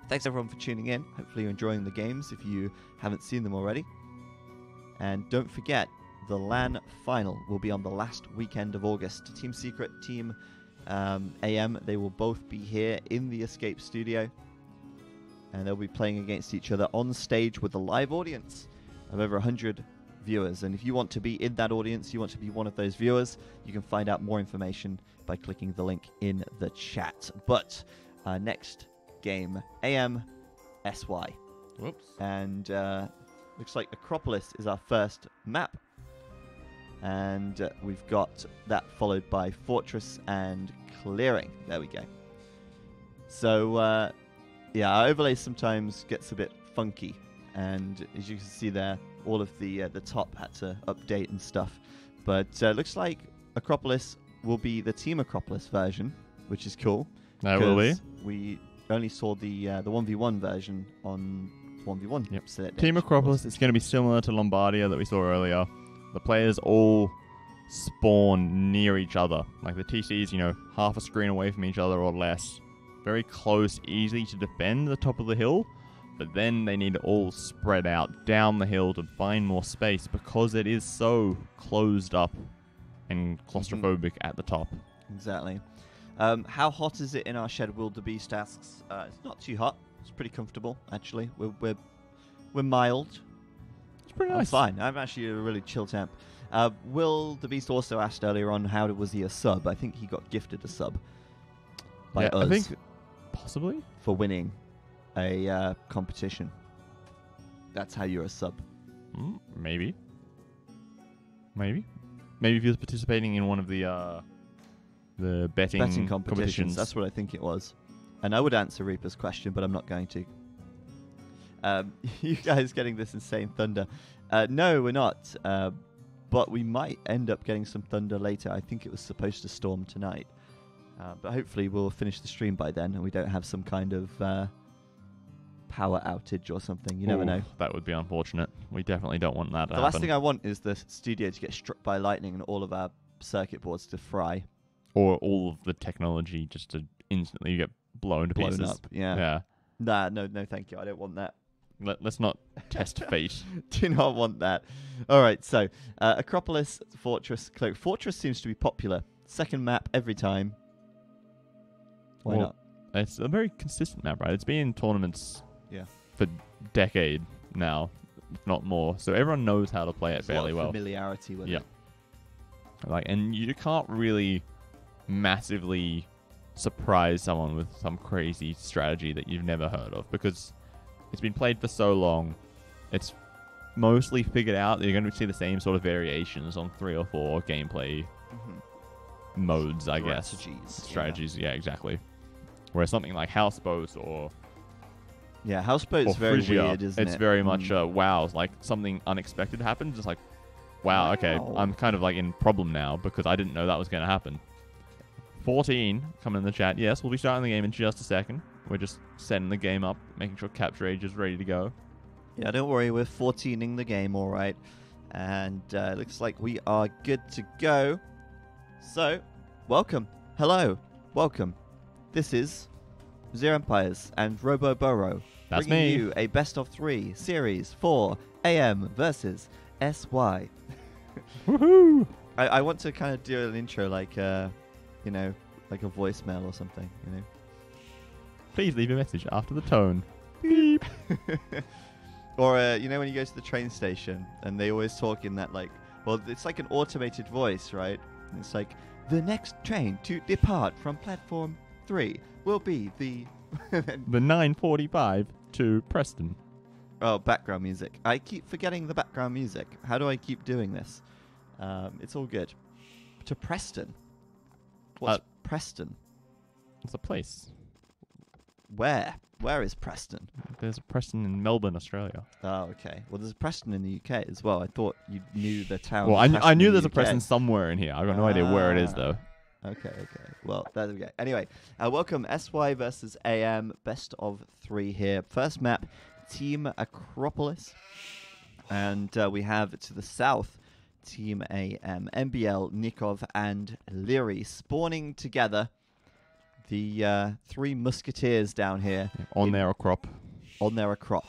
Thanks everyone for tuning in. Hopefully you're enjoying the games if you haven't seen them already. And don't forget, the LAN final will be on the last weekend of August. Team Secret, Team AM, they will both be here in the Escape studio. And they'll be playing against each other on stage with a live audience of over 100 viewers. And if you want to be in that audience, you want to be one of those viewers, you can find out more information by clicking the link in the chat. But next game, AM SY. Whoops. And looks like Acropolis is our first map. And we've got that followed by Fortress and Clearing. There we go. So, yeah, our overlay sometimes gets a bit funky. And as you can see there, all of the top had to update and stuff. But looks like Acropolis will be the Team Acropolis version, which is cool. That will be. We only saw the 1v1 version on 1v1. Yep. So Team Acropolis is going to be similar to Lombardia that we saw earlier. The players all spawn near each other. Like the TCs, you know, half a screen away from each other or less. Very close, easy to defend the top of the hill. But then they need to all spread out down the hill to find more space because it is so closed up and claustrophobic at the top. Exactly. How hot is it in our Shed Wildebeest asks? It's not too hot. It's pretty comfortable, actually. We're mild. It's pretty nice. I'm fine. I'm actually a really chill temp. Wildebeest also asked earlier on how was he a sub. I think he got gifted a sub by us. I think possibly for winning a competition. That's how you're a sub. Maybe if he was participating in one of the betting competitions. That's what I think it was. And I would answer Reaper's question, but I'm not going to. You guys getting this insane thunder? No, we're not. But we might end up getting some thunder later. I think it was supposed to storm tonight. But hopefully we'll finish the stream by then and we don't have some kind of power outage or something. You never know. That would be unfortunate. We definitely don't want that to happen. The last thing I want is the studio to get struck by lightning and all of our circuit boards to fry. Or all of the technology just to instantly get blown to pieces. Up, yeah. Nah, no, thank you. I don't want that. Let's not test fate. Do not want that. All right, so Acropolis, Fortress, Cloak. Fortress seems to be popular. Second map every time. Why not? It's a very consistent map, right? It's been in tournaments for a decade now, if not more. So everyone knows how to play it fairly well. Familiarity with it. And you can't really massively surprise someone with some crazy strategy that you've never heard of because it's been played for so long. It's mostly figured out that you're going to see the same sort of variations on 3 or 4 gameplay modes, I guess. Strategies, yeah, exactly. Whereas something like Houseboat or... Yeah, Houseboat's very weird, isn't it? It's very much, wow, like something unexpected happens. It's like, wow, okay, I'm kind of like in problem now because I didn't know that was going to happen. 14 coming in the chat. Yes, we'll be starting the game in just a second. We're just setting the game up, making sure Capture Age is ready to go. Yeah, don't worry, we're 14ing the game, all right. And looks like we are good to go. So, welcome. Hello. Welcome. This is Zero Empires and Robo Burrow. That's bringing me. you a best of 3 series for AM versus SY. Woohoo! I want to kind of do an intro like, you know, like a voicemail or something, you know. Please leave a message after the tone. Beep. Or, you know, when you go to the train station and they always talk in that, like, well, it's like an automated voice, right? And it's like, the next train to depart from platform 3 will be the... the 9:45 to Preston. Oh, background music. I keep forgetting the background music. How do I keep doing this? It's all good. To Preston. What's Preston? It's a place. Where? Where is Preston? There's a Preston in Melbourne, Australia. Oh, okay. Well, there's a Preston in the UK as well. I thought you knew the town. Well, I knew there's a Preston somewhere in here. I've got no idea where it is, though. Okay. Well, there we go. Anyway, welcome SY versus AM. Best of 3 here. First map, Team Acropolis. And we have to the south, Team AM, MBL, Nikov, and Leary spawning together. The three musketeers down here On their crop. on their acrop.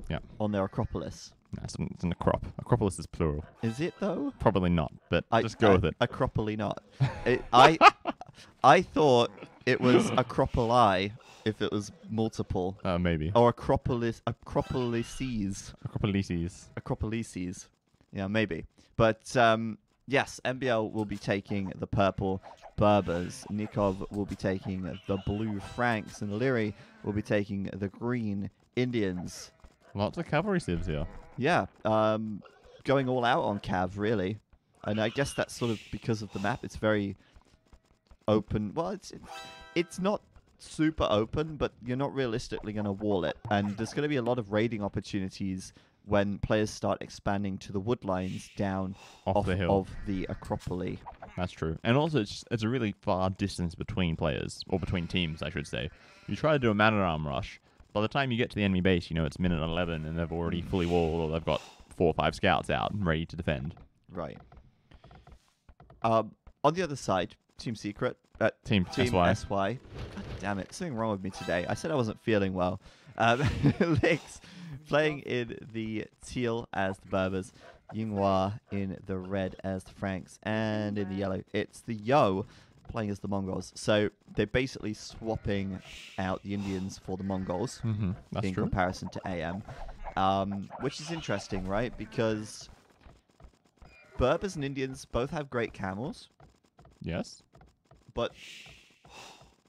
Yeah. On their acropolis. No, it's an acrop. Acropolis is plural. Is it though? Probably not, but just go with it. Acropoli not. I thought it was acropoli if it was multiple. Maybe. Or acropolises. Acropolises. Yeah, maybe. But yes, MBL will be taking the purple Berbers. Nikov will be taking the blue Franks. And Leary will be taking the green Indians. Lots of cavalry civs here. Yeah, going all out on Cav, really. And I guess that's sort of because of the map. It's very open. Well, it's not super open, but you're not realistically going to wall it. And there's going to be a lot of raiding opportunities when players start expanding to the wood lines down off the hill of the Acropoli. That's true. And also, it's a really far distance between players, or between teams, I should say. You try to do a man-at-arm rush. By the time you get to the enemy base, you know, it's minute 11 and they've already fully walled, or they've got 4 or 5 scouts out and ready to defend. Right. On the other side, Team Secret. Team SY. God damn it. Something wrong with me today. I said I wasn't feeling well. Lix playing in the teal as the Berbers. Yinghua in the red as the Franks. And in the yellow, it's the Yo playing as the Mongols. So they're basically swapping out the Indians for the Mongols That's in true. comparison to AM. Which is interesting, right? Because Berbers and Indians both have great camels, Yes. but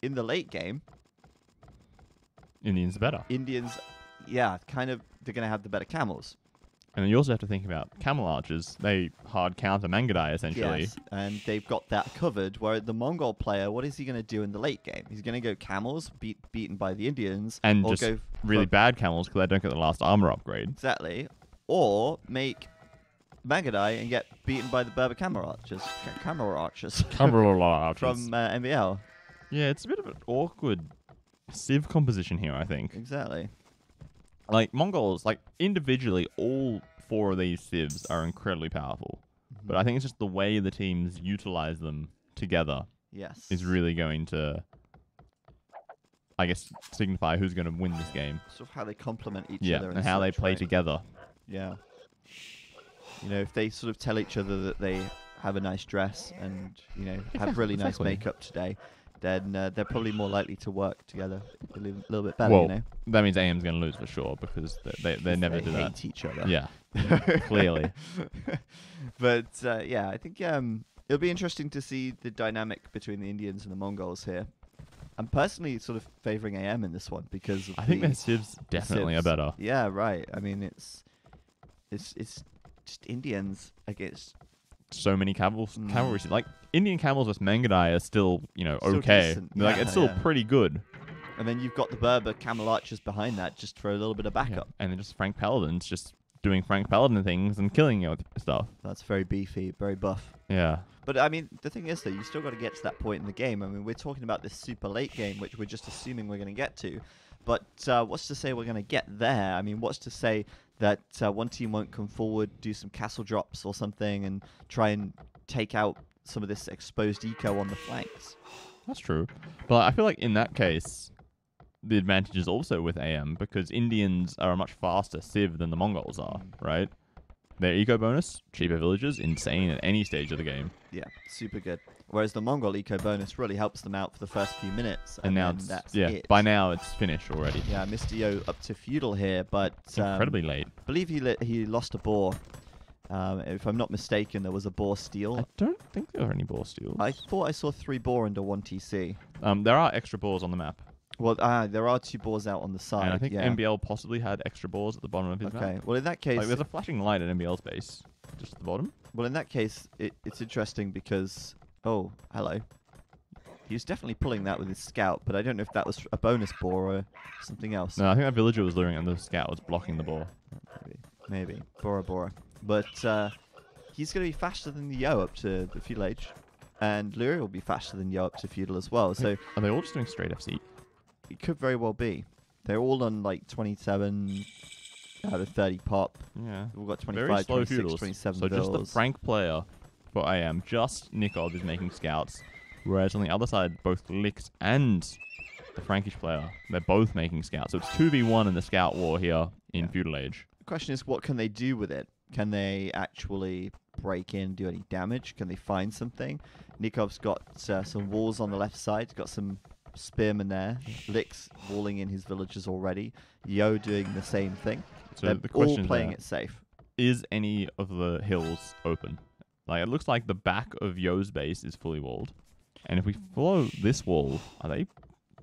in the late game, Indians are better. Indians, yeah, kind of, they're going to have the better camels. And then you also have to think about camel archers. They hard counter Mangadai, essentially. Yes, and they've got that covered, where the Mongol player, what is he going to do in the late game? He's going to go camels, beaten by the Indians. And or just go really for- bad camels because they don't get the last armor upgrade. Exactly. Or make Mangadai and get beaten by the Berber camel archers. Camel archers. Camel archers. From MBL. Yeah, it's a bit of an awkward civ composition here, I think. Exactly. Like, Mongols, like, individually, all 4 of these civs are incredibly powerful. But I think it's just the way the teams utilize them together Yes. is really going to, I guess, signify who's going to win this game. Sort of how they complement each Yeah, other. and how they such, play right? together. Yeah. You know, if they sort of tell each other that they have a nice dress and, you know, have really nice exactly. makeup today, then they're probably more likely to work together a little bit better, Well, you know? that means AM's going to lose for sure because they never do They that. hate each other. Yeah, clearly. But, yeah, I think it'll be interesting to see the dynamic between the Indians and the Mongols here. I'm personally sort of favoring AM in this one because of I think the their civs definitely are civs. better. Yeah, right. I mean, it's just Indians against So many cavalry. Like, Indian camels with Mangadai are still, you know, Still okay. decent. Like, Yeah, it's still yeah. pretty good. And then you've got the Berber camel archers behind that just for a little bit of Yeah. backup. And then just Frank Paladins just doing Frank Paladin things and killing you with stuff. That's very beefy, very buff. Yeah. But, I mean, the thing is, though, you still got to get to that point in the game. I mean, we're talking about this super late game, which we're just assuming we're going to get to. But what's to say we're going to get there? I mean, what's to say that one team won't come forward, do some castle drops or something, and try and take out some of this exposed eco on the flanks? That's true. But I feel like in that case, the advantage is also with AM because Indians are a much faster civ than the Mongols are, right? Their eco bonus, cheaper villages, insane at any stage of the game. Yeah, super good. Whereas the Mongol eco bonus really helps them out for the first few minutes. And now then it's, that's yeah, it. by now it's finished already. Yeah, Mr. Yo up to feudal here, but It's incredibly late. I believe he lost a boar. If I'm not mistaken, there was a boar steal. I don't think there are any boar steals. I thought I saw 3 boar under 1 TC. There are extra boars on the map. Well, there are 2 boars out on the side. And I think yeah. MBL possibly had extra boars at the bottom of his Okay. map. Well, in that case, Like, there's a flashing light at MBL's base, just at the bottom. it's interesting because hello. He was definitely pulling that with his scout, but I don't know if that was a bonus boar or something else. No, I think that villager was luring and the scout was blocking the boar. Maybe. Bora Bora. But he's going to be faster than the Yo up to the feudal age. And Luria will be faster than Yo up to feudal as well. So Are they all just doing straight FC? it could very well be. They're all on like 27 out of 30 pop. Yeah. We've got Very 25, slow 26, feudals. 27 So just the bills. Frank player for AM, just Nikov is making scouts. Whereas on the other side, both Lix and the Frankish player, they're both making scouts. So it's 2v1 in the scout war here in Feudal Age. The question is, what can they do with it? Can they actually break in, do any damage? Can they find something? Nikov's got some walls on the left side. Got some spearmen there. Lix walling in his villagers already. Yo doing the same thing. So They're the question all playing it safe. Is any of the hills open? Like, it looks like the back of Yo's base is fully walled. And if we follow this wall, are they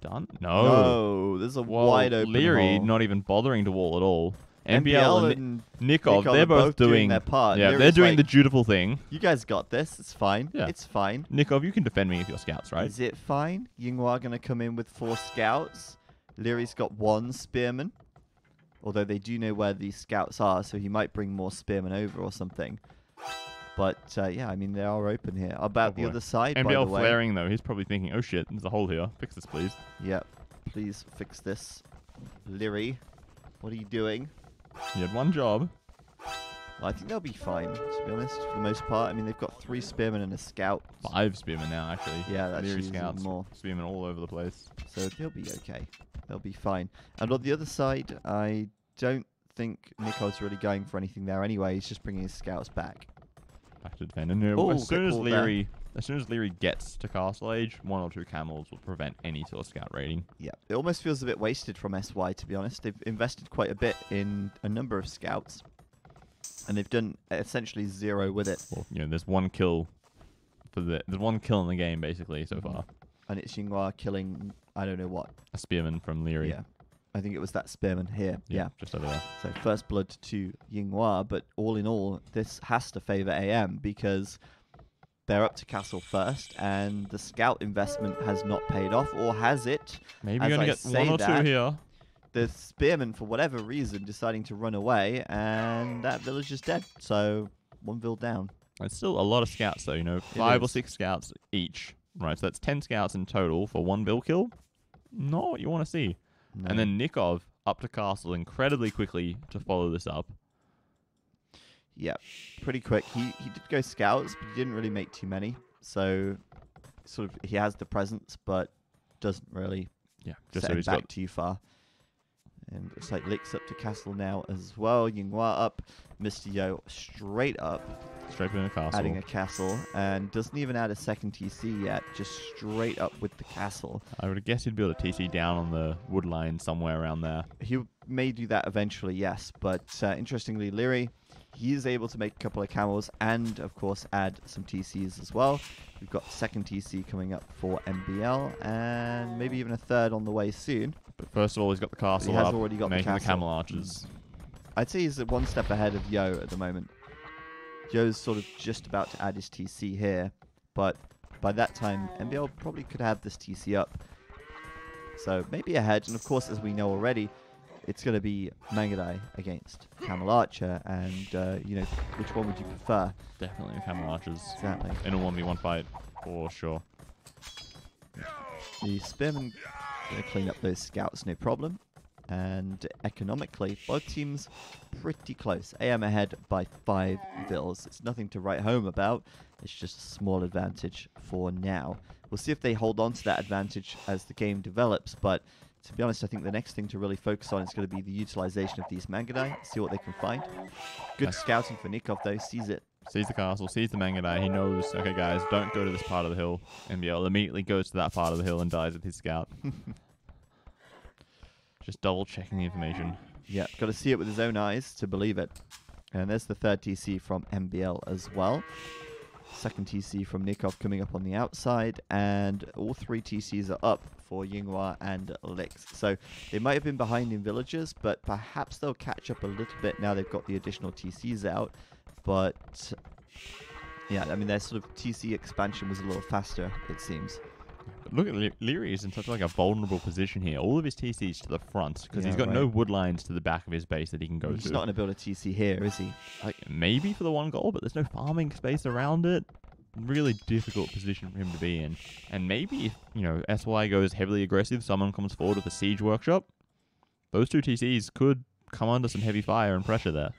done? No, there's a wide open Leary hole. not even bothering to wall at all. MBL and Nikov, they're both doing their part. Yeah, they're doing the dutiful thing. You guys got this. It's fine. Yeah. It's fine. Nikov, you can defend me with your scouts, right? Is it fine? Yinghua going to come in with 4 scouts. Leary's got 1 spearman. Although they do know where these scouts are, so he might bring more spearmen over or something. But, yeah, I mean, they are open here. About the other side, by the MBL way. flaring, though. He's probably thinking, oh, shit, there's a hole here. Fix this, please. Yep. Please fix this. Leary, what are you doing? You had one job. Well, I think they'll be fine, to be honest, for the most part. I mean, they've got 3 spearmen and a scout. 5 spearmen now, actually. Yeah, that's Leary even scouts, more. spearmen all over the place. So they'll be okay. They'll be fine. And on the other side, I don't think Nikov's really going for anything there anyway. He's just bringing his scouts back. Back to defend. And Ooh, as soon as good call Leary gets to Castle Age, 1 or 2 camels will prevent any sort of scout raiding. Yeah, it almost feels a bit wasted from SY, to be honest. They've invested quite a bit in a number of scouts, and they've done essentially 0 with it. Well, you know, there's 1 kill there's 1 kill in the game basically so far. And it's Yinghua killing, I don't know what. A spearman from Leary. Yeah, I think it was that spearman here. Yeah. Just over there. So first blood to Yinghua, but all in all, this has to favour AM because they're up to castle first, and the scout investment has not paid off, or has it? Maybe you're going to get 1 or 2 here. The spearman, for whatever reason, deciding to run away, and that village is dead. So 1 vill down. It's still a lot of scouts, though. You know, 5 or 6 scouts each. Right, so that's 10 scouts in total for 1 vill kill. Not what you want to see. No. And then Nikov up to castle incredibly quickly to follow this up. Yeah, pretty quick. He did go scouts, but he didn't really make too many. So sort of he has the presence, but doesn't really Just set so him he's back got too far. And it's like Lix up to castle now as well. Yinghua up, Mr. Yo straight up, straight in a castle. adding a castle, and doesn't even add a second TC yet. Just straight up with the castle. I would guess he'd build a TC down on the wood line somewhere around there. He may do that eventually, yes. But interestingly, Leary, he is able to make a couple of camels and, of course, add some TCs as well. We've got second TC coming up for MBL, and maybe even a third on the way soon. But first of all, he's got the castle He has up, already got the making the castle. camel archers. I'd say he's 1 step ahead of Yo at the moment. Yo's sort of just about to add his TC here, but by that time, MBL probably could have this TC up. So maybe ahead, and of course, as we know already, it's going to be Mangadai against Camel Archer, and, you know, which one would you prefer? Definitely the camel archers. Exactly. In a 1v1 fight, for sure. The Spearmen going to clean up those scouts, no problem. And economically, both teams pretty close. AM ahead by 5 vills. It's nothing to write home about. It's just a small advantage for now. We'll see if they hold on to that advantage as the game develops, but to be honest, I think the next thing to really focus on is going to be the utilization of these Mangadai, see what they can find. Good scouting for Nikov, though. Sees it. Sees the castle, sees the Mangadai. He knows, okay, guys, don't go to this part of the hill. MBL immediately goes to that part of the hill and dies with his scout. Just double-checking the information. Yeah, got to see it with his own eyes to believe it. And there's the third TC from MBL as well. Second TC from Nikov coming up on the outside, and all 3 TCs are up for Yinghua and Lix. So they might have been behind in villages, but perhaps they'll catch up a little bit now they've got the additional TCs out. But yeah, I mean, their sort of TC expansion was a little faster, it seems. But look at Leary is in such like a vulnerable position here. All of his TCs to the front because he's got right. no wood lines to the back of his base that he can go to. He's not going to build a TC here, is he? Like, maybe for the 1 goal, but there's no farming space around it. Really difficult position for him to be in. And maybe if, you know, SY goes heavily aggressive, someone comes forward with a siege workshop, those 2 TCs could come under some heavy fire and pressure there.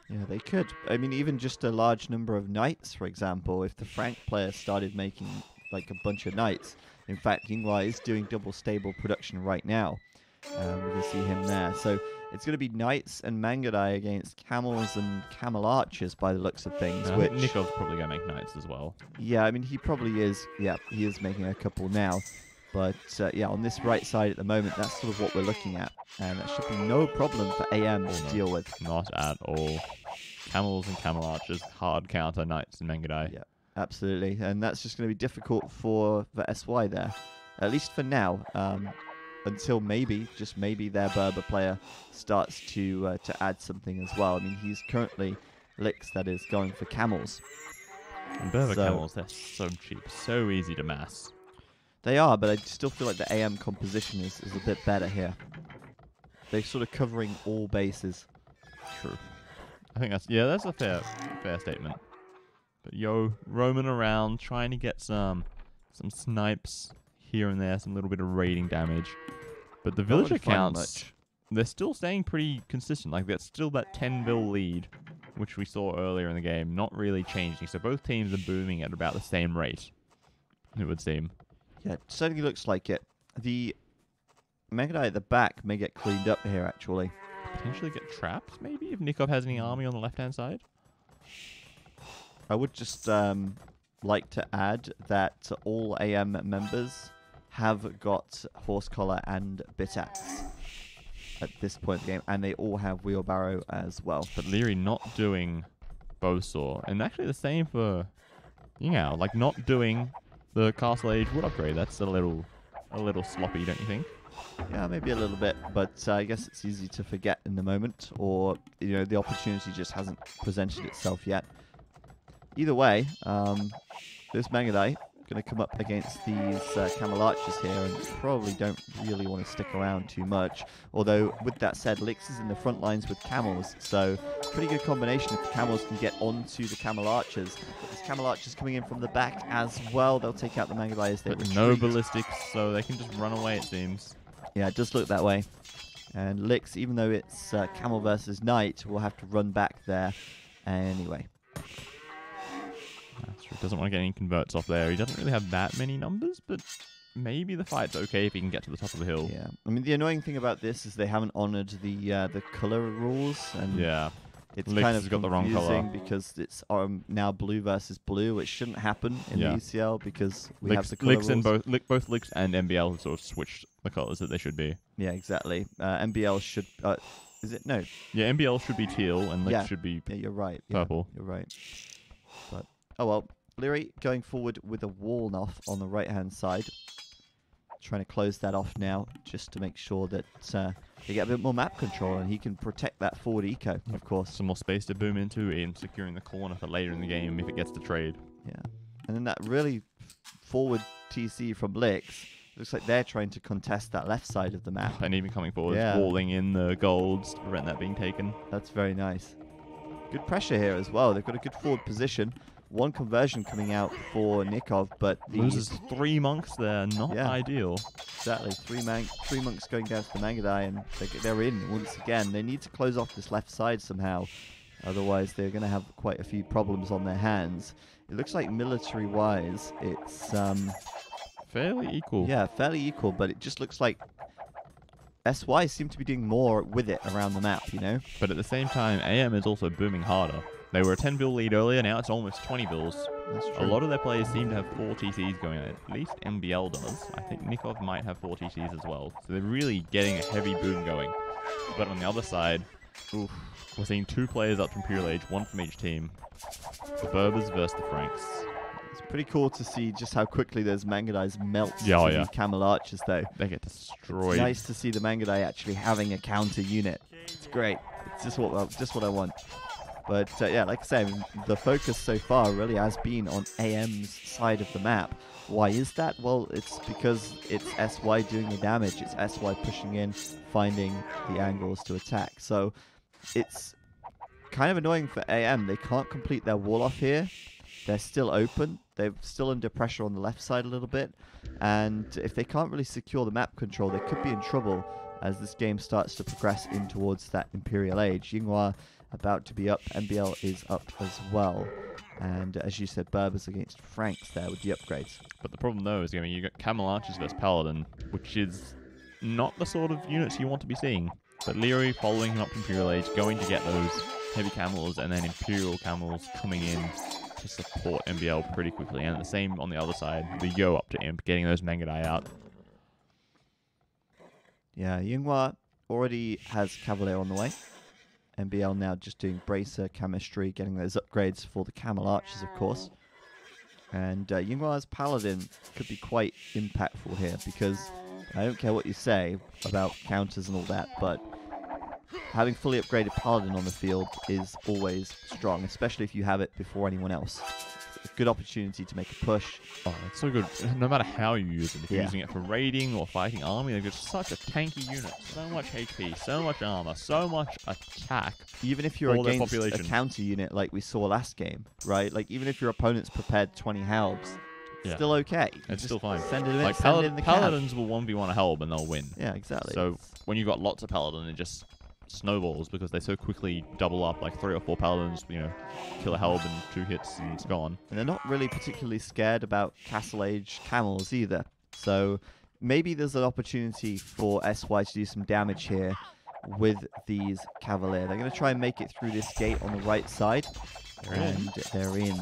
Yeah, they could. I mean, even just a large number of knights, for example, if the Frank player started making like a bunch of knights. In fact, Yinghua is doing double stable production right now. We can see him there. So it's going to be knights and Mangudai against camels and camel archers by the looks of things. I which think Nikov's probably going to make knights as well. Yeah, I mean, he probably is. Yeah, he is making a couple now. But yeah, on this right side at the moment, that's sort of what we're looking at. And that should be no problem for AM to deal with. Not at all. Camels and camel archers, hard counter knights and Mangudai. Yeah, absolutely. And that's just going to be difficult for SY there. At least for now. Until maybe, just maybe, their Berber player starts to add something as well. I mean, he's currently, Lix, that is, going for camels. And Berber camels, they're so cheap, so easy to mass. They are, but I still feel like the AM composition is a bit better here. They're sort of covering all bases. True. I think that's a fair statement. But yo, roaming around, trying to get some snipes here and there, some little bit of raiding damage. But the villager counts, they're still staying pretty consistent. Like, that's still that 10 bill lead, which we saw earlier in the game, not really changing. So both teams are booming at about the same rate, it would seem. Yeah, it certainly looks like it. The Mangudai at the back may get cleaned up here, actually. Potentially get trapped, maybe, if Nikov has any army on the left-hand side. I would just like to add that all AM members have got horse collar and bit axe at this point in the game, and they all have wheelbarrow as well. But Leary not doing bowsaw, and actually the same for Yingao, like not doing the Castle Age wood upgrade. That's a little sloppy, don't you think? Yeah, maybe a little bit, but I guess it's easy to forget in the moment, or the opportunity just hasn't presented itself yet. Either way, this Mangudai going to come up against these camel archers here, and probably don't really want to stick around too much. Although, with that said, Lix is in the front lines with camels, so pretty good combination if the camels can get onto the camel archers. But this camel archers coming in from the back as well. They'll take out the Mangudai as they retreat. No ballistics, so they can just run away, it seems. Yeah, it does look that way. And Lix, even though it's camel versus knight, will have to run back there anyway. That's true. Doesn't want to get any converts off there. He doesn't really have that many numbers, but maybe the fight's okay if he can get to the top of the hill. Yeah, I mean, the annoying thing about this is they haven't honoured the color rules, and yeah, it's Lix kind of has got the wrong color because it's now blue versus blue, which shouldn't happen in the ECL because we have the color Lix rules. and both Lix and MBL have sort of switched the colors that they should be. Yeah, exactly. MBL should. Is it no? Yeah, MBL should be teal and Lix should be you're right. purple. Yeah, you're right. But oh well. Leary going forward with a wall off on the right-hand side. Trying to close that off now, just to make sure that they get a bit more map control and he can protect that forward eco, of course. Some more space to boom into and securing the corner for later in the game if it gets to trade. Yeah. And then that really forward TC from Lix. Looks like they're trying to contest that left side of the map. And even coming forward, walling in the golds to prevent that being taken. That's very nice. Good pressure here as well. They've got a good forward position. One conversion coming out for Nikov, but loses 3 monks there. Not ideal. Exactly. Three monks going down to the Mangudai, and they're in once again. They need to close off this left side somehow. Otherwise, they're going to have quite a few problems on their hands. It looks like military-wise, it's fairly equal. Yeah, fairly equal, but it just looks like SY seem to be doing more with it around the map, But at the same time, AM is also booming harder. They were a 10 bill lead earlier, now it's almost 20 bills. That's true. A lot of their players seem to have 4 TCs going on. At least MBL does. I think Nikov might have 4 TCs as well. So they're really getting a heavy boom going. But on the other side, we're seeing 2 players up from Pure Age, 1 from each team. The Berbers versus the Franks. It's pretty cool to see just how quickly those Mangudais melt these camel archers, though. They get destroyed. It's nice to see the Mangudai actually having a counter unit. It's great. It's just what I want. But yeah, like I say, the focus so far really has been on AM's side of the map. Why is that? Well, it's because it's SY doing the damage. It's SY pushing in, finding the angles to attack. So it's kind of annoying for AM. They can't complete their wall off here. They're still open. They're still under pressure on the left side a little bit. And if they can't really secure the map control, they could be in trouble as this game starts to progress in towards that Imperial Age. Yinghua about to be up. MBL is up as well. And as you said, Berbers against Franks there with the upgrades. But the problem, though, is you got Camel Archers versus Paladin, which is not the sort of units you want to be seeing. But Leary following him up to Imperial Age, going to get those heavy camels, and then Imperial camels coming in to support MBL pretty quickly. And the same on the other side, the Yo up to Imp, getting those Mangadai out. Yeah, Yinghua already has Cavalier on the way. MBL now just doing Bracer, Chemistry, getting those upgrades for the Camel Archers, of course. And Yinghua's Paladin could be quite impactful here, because I don't care what you say about counters and all that, but having fully upgraded Paladin on the field is always strong, especially if you have it before anyone else. It's a good opportunity to make a push. Oh, it's so good. No matter how you use it, if you're using it for raiding or fighting army, they're just such a tanky unit. So much HP, so much armor, so much attack. Even if you're against a counter unit like we saw last game, right? Like, even if your opponent's prepared 20 Halbs, still okay. It's still fine. Send it in, like send it in the Paladins will 1v1 a Helb and they'll win. Yeah, exactly. So when you've got lots of Paladin, it just snowballs because they so quickly double up, like 3 or 4 Paladins, kill a Helb in 2 hits and it's gone. And they're not really particularly scared about Castle Age camels either. So maybe there's an opportunity for SY to do some damage here with these Cavalier. They're going to try and make it through this gate on the right side. And they're in.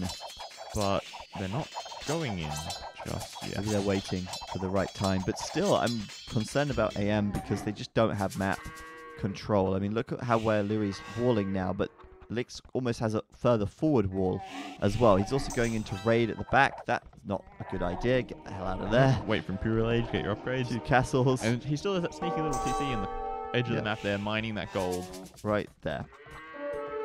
But they're not going in just yet. Maybe they're waiting for the right time. But still, I'm concerned about AM because they just don't have map control. I mean, look at how where Lyri's walling now, but Lix almost has a further forward wall as well. He's also going into raid at the back. That's not a good idea. Get the hell out of there. Wait for Imperial Age, get your upgrades. 2 castles. And he still has that sneaky little TC in the edge of the map there, mining that gold. Right there.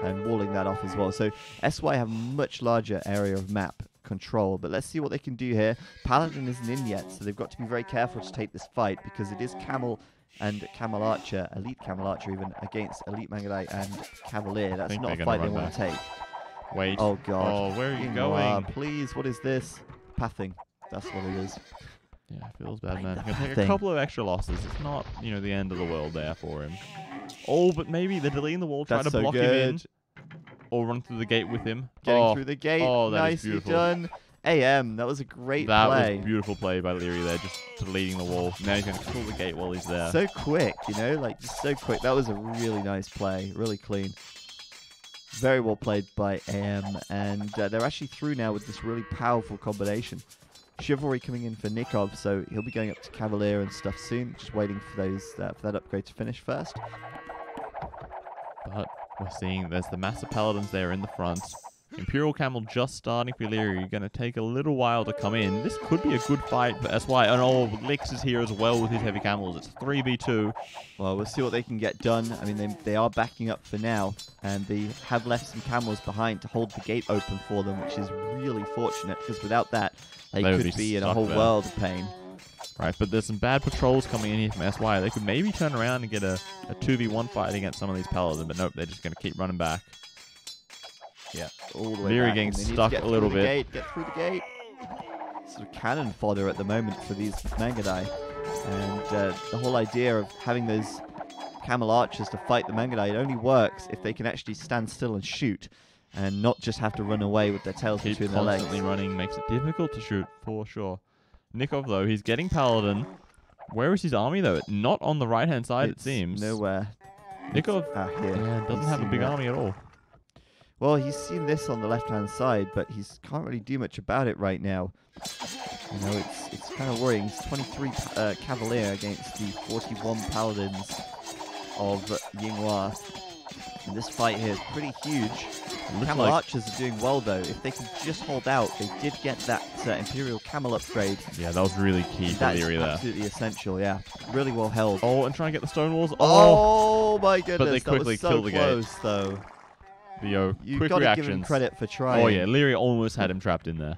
And walling that off as well. So SY have much larger area of map control, but let's see what they can do here. Paladin isn't in yet, so they've got to be very careful to take this fight because it is Camel and Camel Archer, Elite Camel Archer even, against Elite Mangadai and Cavalier. That's not a fight they want to take. Wait. Oh, God. Oh, where are you going? Please, what is this? Pathing. That's what it is. Yeah, it feels bad, man. He's going to take a couple of extra losses. It's not, the end of the world there for him. Oh, but maybe they're deleting the wall, trying to block him in. Or run through the gate with him. Getting through the gate. Oh, that nicely is beautiful. done. AM, that was a great play. That was beautiful play by Leary there, just deleting the wall. Now he's going to pull the gate while he's there. So quick, like just so quick. That was a really nice play, really clean. Very well played by AM, and they're actually through now with this really powerful combination. Chivalry coming in for Nikov, so he'll be going up to Cavalier and stuff soon. Just waiting for those for that upgrade to finish first. But we're seeing there's the massive Paladins there in the front. Imperial Camel just starting for Leary. Going to take a little while to come in. This could be a good fight for SY. And Lix is here as well with his heavy camels. It's 3v2. Well, we'll see what they can get done. I mean, they are backing up for now. And they have left some camels behind to hold the gate open for them, which is really fortunate. Because without that, they could be in a whole world of pain. Right, but there's some bad patrols coming in here from SY. They could maybe turn around and get a 2v1 fight against some of these Paladins. But nope, they're just going to keep running back. Yeah, all the way Leary back. getting stuck a little bit. Get through the gate. Sort of cannon fodder at the moment for these Mangadai. And the whole idea of having those Camel Archers to fight the Mangadai, it only works if they can actually stand still and shoot and not just have to run away with their tails between their legs. Constantly running makes it difficult to shoot, for sure. Nikov, though, he's getting Paladin. Where is his army, though? Not on the right-hand side, it seems. Nowhere. Nikov here. Doesn't have a big army at all. Well, he's seen this on the left-hand side, but he can't really do much about it right now. It's kind of worrying. He's 23 Cavalier against the 41 Paladins of Yinghua. And this fight here is pretty huge. Camel Archers are doing well, though. If they can just hold out, they did get that Imperial Camel upgrade. Yeah, that was really key for Leary there. Absolutely essential, yeah. Really well held. Oh, and trying to get the stone walls. Oh my goodness. But they quickly killed the gate. Though. Quick got reactions. to give him credit for trying. Oh yeah, Leary almost had him trapped in there.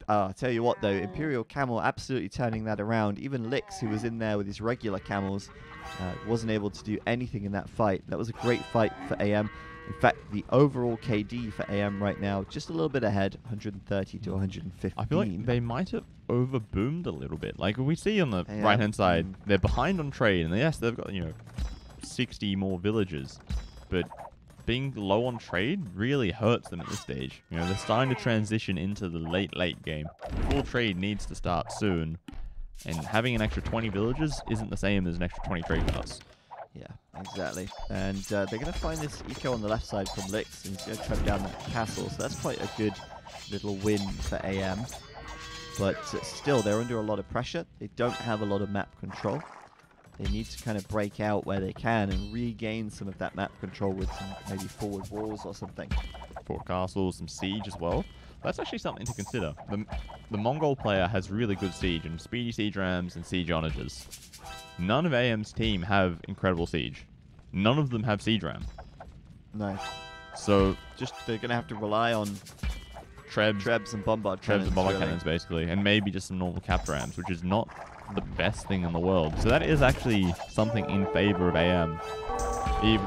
I'll tell you what, though, Imperial Camel absolutely turning that around. Even Lix, who was in there with his regular camels, wasn't able to do anything in that fight. That was a great fight for AM. In fact, the overall KD for AM right now, just a little bit ahead, 130 to 115. I feel like they might have overboomed a little bit. Like we see on the right-hand side, they're behind on trade, and yes, they've got 60 more villagers, but being low on trade really hurts them at this stage. You know, they're starting to transition into the late game. Full trade needs to start soon, and having an extra 20 villagers isn't the same as an extra 20 trade cards. Yeah, exactly. And they're going to find this eco on the left side from Lix, and he's going to trap down that castle. So that's quite a good little win for AM. But still, they're under a lot of pressure. They don't have a lot of map control. They need to kind of break out where they can and regain some of that map control with some maybe forward walls or something. Forward castles, some siege as well. That's actually something to consider. The Mongol player has really good siege and speedy siege rams and siege onagers. None of AM's team have incredible siege. None of them have siege ram. No. So just they're going to have to rely on Trebs and bombard cannons, basically, and maybe just some normal cap rams, which is not the best thing in the world. So that is actually something in favor of AM. In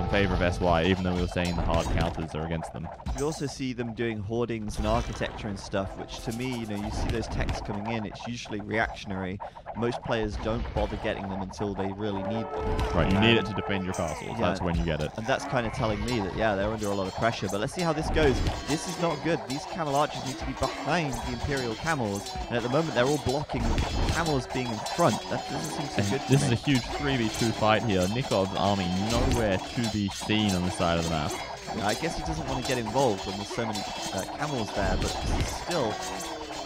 favor of SY, even though we were saying the hard counters are against them. You also see them doing hoardings and architecture and stuff, which to me, you know, you see those techs coming in, it's usually reactionary. Most players don't bother getting them until they really need them. Right, you need it to defend your castles. Yeah, that's when you get it. And that's kind of telling me that, yeah, they're under a lot of pressure. But let's see how this goes. This is not good. These camel archers need to be behind the Imperial camels. And at the moment, they're all blocking camels being in front. That doesn't seem so good This is a huge 3v2 fight here. Nikov's army nowhere to be seen on the side of the map. Yeah, I guess he doesn't want to get involved when there's so many camels there, but still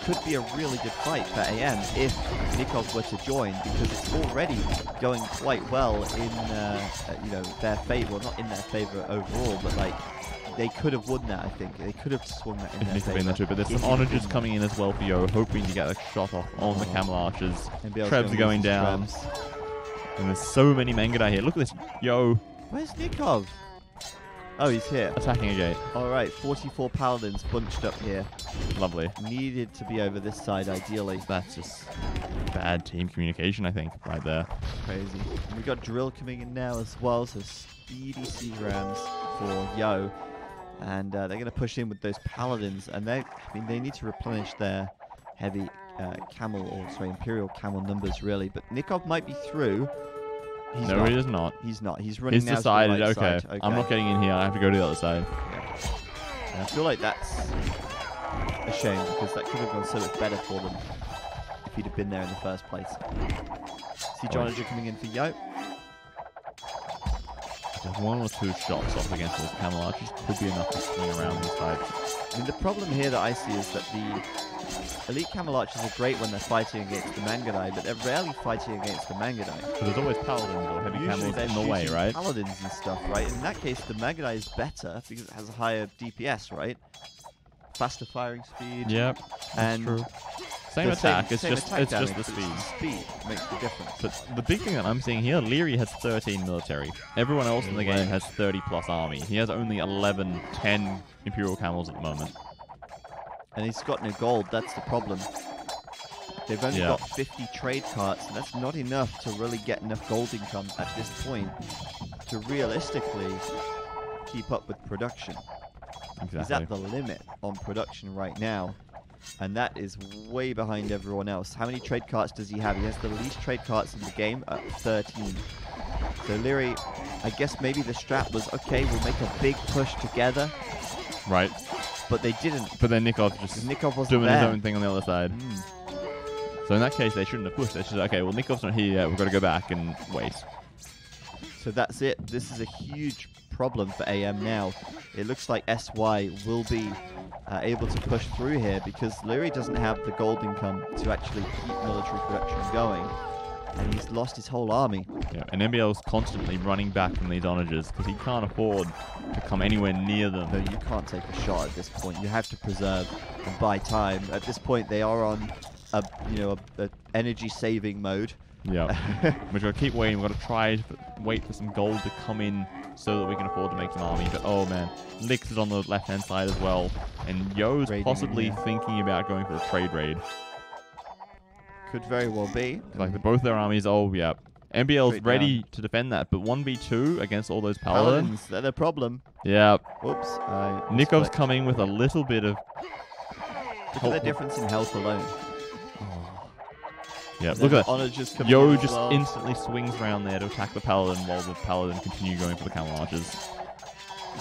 could be a really good fight for AM if Nikov were to join, because it's already going quite well in their favor. Well, not in their favor overall, but like they could have won that. I think they could have swung that in their favor. Too, but there's some onagers coming in as well for Yo, hoping to get a shot off on the camel archers. Trebs are going down, and there's so many Mangadai here. Look at this, Yo. Where's Nikov? Oh, he's here. Attacking a gate. All right, 44 paladins bunched up here. Lovely. Needed to be over this side, ideally. That's just bad team communication, I think, right there. Crazy. And we got drill coming in now as well, so speedy siege rams for Yo. And they're going to push in with those paladins, and they need to replenish their heavy Imperial camel numbers, really. But Nikov might be through. He is not. He's not. He's running now decided, to the right okay, side. I'm not getting in here. I have to go to the other side. Yeah. And I feel like that's a shame, because that could have gone so much better for them if he'd have been there in the first place. See Jonager coming in for Yo. Just one or two shots off against those camel archers could be enough to swing around these fights. I mean, the problem here that I see is that the elite camel archers are great when they're fighting against the Mangadai, but they're rarely fighting against the Mangadai. So there's always paladins or heavy camels in the way, right? Paladins and stuff, right? In that case, the Mangadai is better because it has a higher DPS, right? Faster firing speed. Yep, that's true. Same attack, it's just the speed. Speed makes the difference. But the big thing that I'm seeing here, Leary has 13 military. Everyone else in the game has 30 plus army. He has only 10 Imperial camels at the moment. And he's got no gold, that's the problem. They've only got 50 trade carts, and that's not enough to really get enough gold income at this point to realistically keep up with production. Exactly. He's at the limit on production right now, and that is way behind everyone else. How many trade carts does he have? He has the least trade carts in the game at 13. So Leary, I guess maybe the strat was, okay, we'll make a big push together. Right. But they didn't. But then Nikov just doing his own thing on the other side. So in that case, they shouldn't have pushed. They should okay, well, Nikov's not here yet. We've got to go back and wait. So that's it. This is a huge problem for AM now. It looks like SY will be able to push through here because Leary doesn't have the gold income to actually keep military production going. And he's lost his whole army. Yeah, and NBL's constantly running back from these onagers because he can't afford to come anywhere near them. No, you can't take a shot at this point. You have to preserve and buy time. At this point, they are on a energy saving mode. Yeah, we've got to keep waiting. We've got to try to wait for some gold to come in so that we can afford to make some army. But oh man, Lix is on the left-hand side as well, and Yo's possibly thinking about going for a trade raid. Could very well be. Like both their armies, NBL's ready to defend that, but 1v2 against all those paladins. They're the problem. Yeah. Oops. Nikov's coming with a little bit of... Look at the difference in health alone. Yeah, look at that. Yo just instantly swings around there to attack the paladin while the paladin continue going for the camel archers.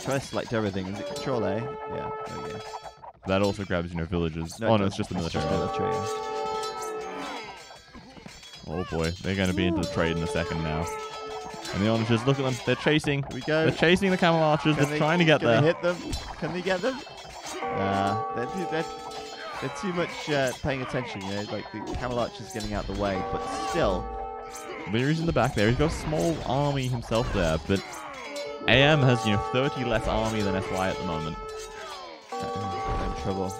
Try to select everything. Is it Control A? Yeah, there we go. That also grabs, villagers. No, No, it's just the military. Military, yeah. Oh boy, they're going to be into the trade in a second now. And the onagers, look at them. They're chasing. Here we go. They're chasing the camel archers. They're trying to get there. Can they hit them? Can they get them? They're too much paying attention, like the camel archer's getting out the way, but still. Leary's in the back there. He's got a small army himself there, but AM has, 30 less army than SY at the moment. They're in trouble.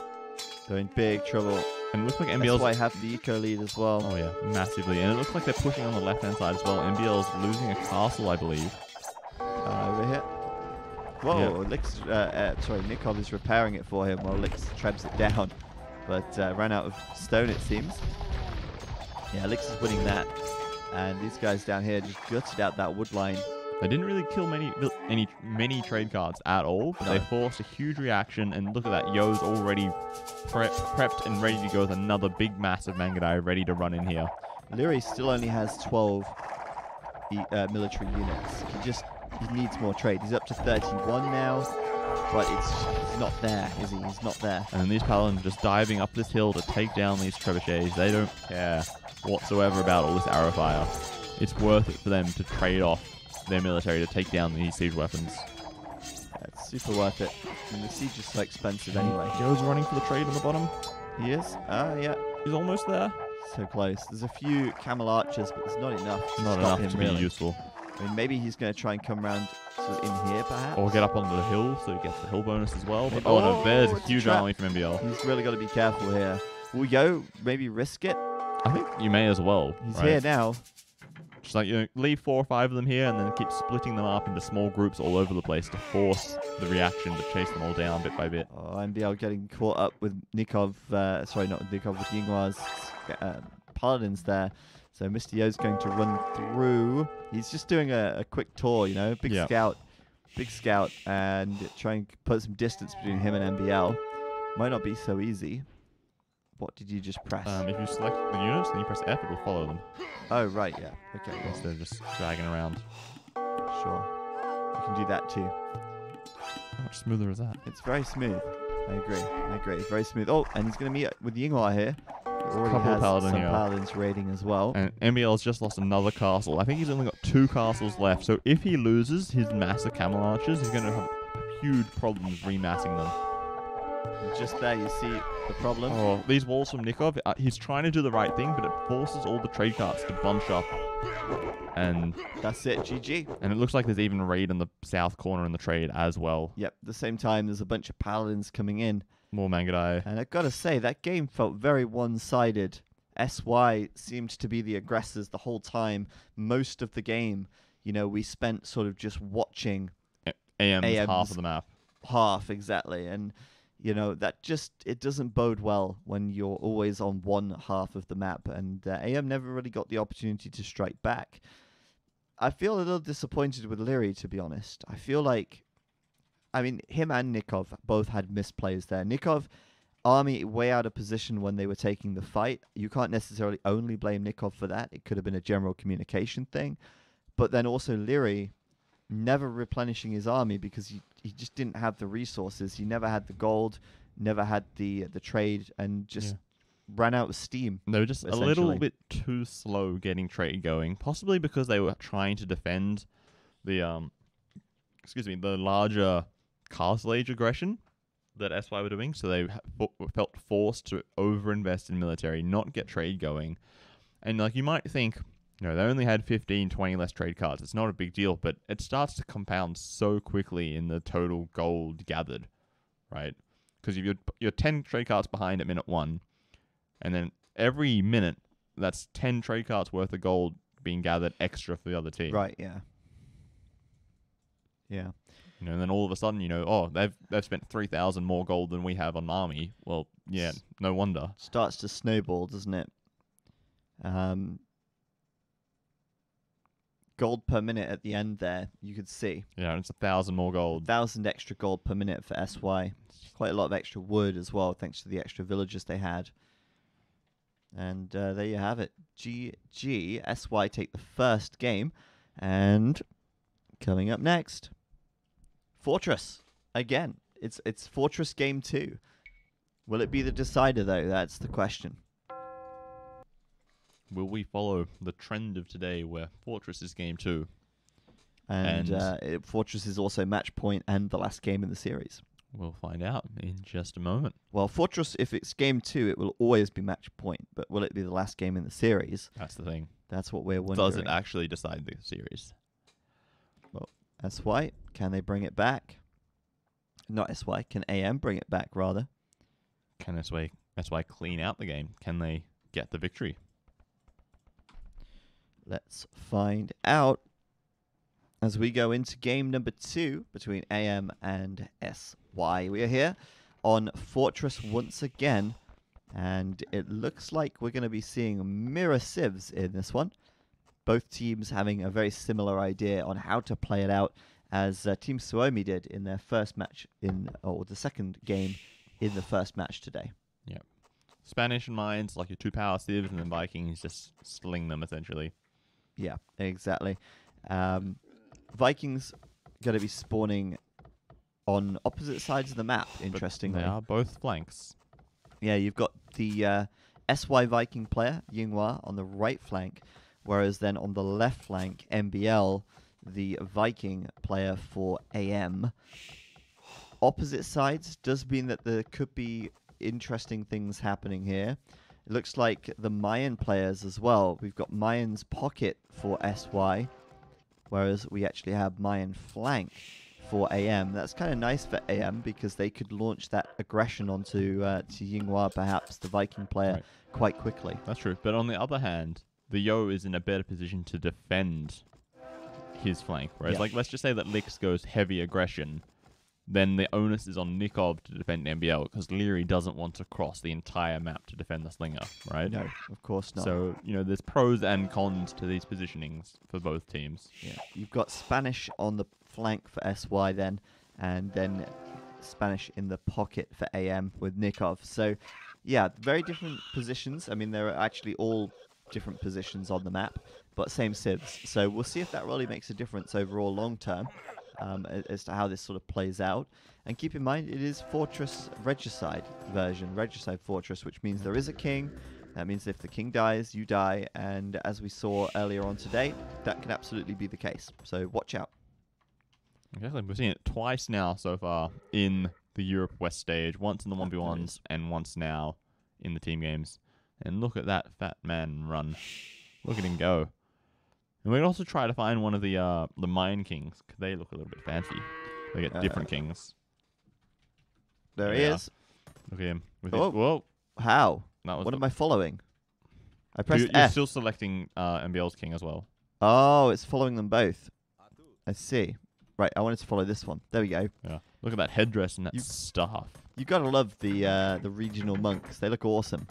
They're in big trouble. And it looks like MBL's... SY have the eco lead as well. Oh yeah, massively. And it looks like they're pushing on the left-hand side as well. MBL's losing a castle, I believe. Over here. Whoa, yeah. Nikov is repairing it for him while Lix trebs it down. But ran out of stone, it seems. Yeah, Lix is winning that. And these guys down here just gutted out that wood line. They didn't really kill many trade cards at all, but they forced a huge reaction. And look at that, Yo's already prepped and ready to go with another big, massive Mangadai ready to run in here. Leary still only has 12 military units. He needs more trade. He's up to 31 now, but he's not there, is he? He's not there. And then these paladins just diving up this hill to take down these trebuchets. They don't care whatsoever about all this arrow fire. It's worth it for them to trade off their military to take down these siege weapons. It's super worth it. And the siege is so expensive anyway. Joe's running for the trade on the bottom. He is? Yeah. He's almost there. So close. There's a few camel archers, but there's not enough. Not enough to be useful. I mean, maybe he's going to try and come around in here, perhaps. Or get up onto the hill, so he gets the hill bonus as well. But, no, there's a huge army from MBL. He's really got to be careful here. Will Yo maybe risk it? I think you may as well. He's here now. Just like, leave 4 or 5 of them here and then keep splitting them up into small groups all over the place to force the reaction to chase them all down bit by bit. Oh, MBL getting caught up with Nikov, sorry, not Nikov, with Yinhua's paladins there. So Mr. Yo's going to run through. He's just doing a quick tour, big scout, and try and put some distance between him and MBL. Might not be so easy. What did you just press? If you select the units, then you press F, it will follow them. Oh, right, yeah. Okay. Instead of just dragging around. Sure. You can do that too. How much smoother is that? It's very smooth. I agree. It's very smooth. Oh, and he's going to meet with Yinghua here. Already has some paladins raiding as well. And MBL's just lost another castle. I think he's only got 2 castles left. So if he loses his massive camel archers, he's going to have huge problems remassing them. Just there, you see the problem. Oh, these walls from Nikov, he's trying to do the right thing, but it forces all the trade carts to bunch up. And that's it, GG. And it looks like there's even a raid in the south corner in the trade as well. Yep, at the same time, there's a bunch of paladins coming in. More Mangadai. And I've got to say, that game felt very one-sided. SY seemed to be the aggressors the whole time. Most of the game, we spent sort of just watching AM's half of the map. Half, exactly. And that it doesn't bode well when you're always on one half of the map. And AM never really got the opportunity to strike back. I feel a little disappointed with Leary, to be honest. I feel like, him and Nikov both had misplays there. Nikov, army way out of position when they were taking the fight. You can't necessarily only blame Nikov for that. It could have been a general communication thing. But then also Leary never replenishing his army because he just didn't have the resources. He never had the gold, never had the trade, and just ran out of steam. They were just a little bit too slow getting trade going, possibly because they were trying to defend the the larger castle age aggression that SY were doing. So they felt forced to overinvest in military, not get trade going. And you might think, they only had 15, 20 less trade cards. It's not a big deal, but it starts to compound so quickly in the total gold gathered, right? Because if you're 10 trade cards behind at minute 1, and then every minute, that's 10 trade cards worth of gold being gathered extra for the other team. Right, yeah. Yeah. And then all of a sudden, they've spent 3,000 more gold than we have on army. Well, yeah, no wonder. Starts to snowball, doesn't it? Gold per minute at the end there, you could see. Yeah, it's 1,000 more gold. 1,000 extra gold per minute for SY. Quite a lot of extra wood as well, thanks to the extra villagers they had. And there you have it. GG. SY take the first game. And coming up next, Fortress again. It's Fortress game 2. Will it be the decider though? That's the question. Will we follow the trend of today where Fortress is game 2? And Fortress is also match point and the last game in the series. We'll find out in just a moment. Well, Fortress, if it's game 2, it will always be match point. But will it be the last game in the series? That's the thing. That's what we're wondering. Does it actually decide the series? Well, SY, can they bring it back? Not SY, can AM bring it back, rather? Can SY clean out the game? Can they get the victory? Let's find out as we go into game number 2 between AM and SY. We are here on Fortress once again, and it looks like we're going to be seeing mirror civs in this one. Both teams having a very similar idea on how to play it out, as Team Suomi did in their first match or the second game in the first match today. Yep. Spanish and mines, like your 2 power civs, and then Vikings just sling them essentially. Yeah, exactly. Vikings going to be spawning on opposite sides of the map, interestingly. They are both flanks. Yeah, you've got the SY Viking player, Yinghua, on the right flank, whereas then on the left flank, MBL, the Viking player for AM. Opposite sides does mean that there could be interesting things happening here. It looks like the Mayan players as well. We've got Mayan's pocket for SY, whereas we actually have Mayan flank for AM. That's kind of nice for AM because they could launch that aggression onto to Yinghua, perhaps the Viking player, quite quickly. That's true. But on the other hand, the Yo is in a better position to defend his flank. Whereas, like, let's just say that Lix goes heavy aggression, then the onus is on Nikov to defend MBL because Leary doesn't want to cross the entire map to defend the Slinger, right? No, of course not. So, there's pros and cons to these positionings for both teams. Yeah, you've got Spanish on the flank for SY then, and then Spanish in the pocket for AM with Nikov. So, yeah, very different positions. I mean, they're actually all different positions on the map, but same civs. So we'll see if that really makes a difference overall long term. As to how this sort of plays out. And keep in mind, it is Fortress Regicide version, Regicide Fortress, which means there is a king. That means if the king dies, you die. And as we saw earlier on today, that can absolutely be the case. So watch out. Exactly. We've seen it twice now so far in the Europe West stage. Once in the 1v1s and once now in the team games. And look at that fat man run. Look at him go. And we can also try to find one of the Mayan kings, because they look a little bit fancy. They get different kings. There he is. Look at him. Whoa. How? What am I following? I pressed You're F. still selecting MBL's king as well. Oh, it's following them both. I see. Right, I wanted to follow this one. There we go. Yeah. Look at that headdress and that staff. You gotta love the regional monks. They look awesome.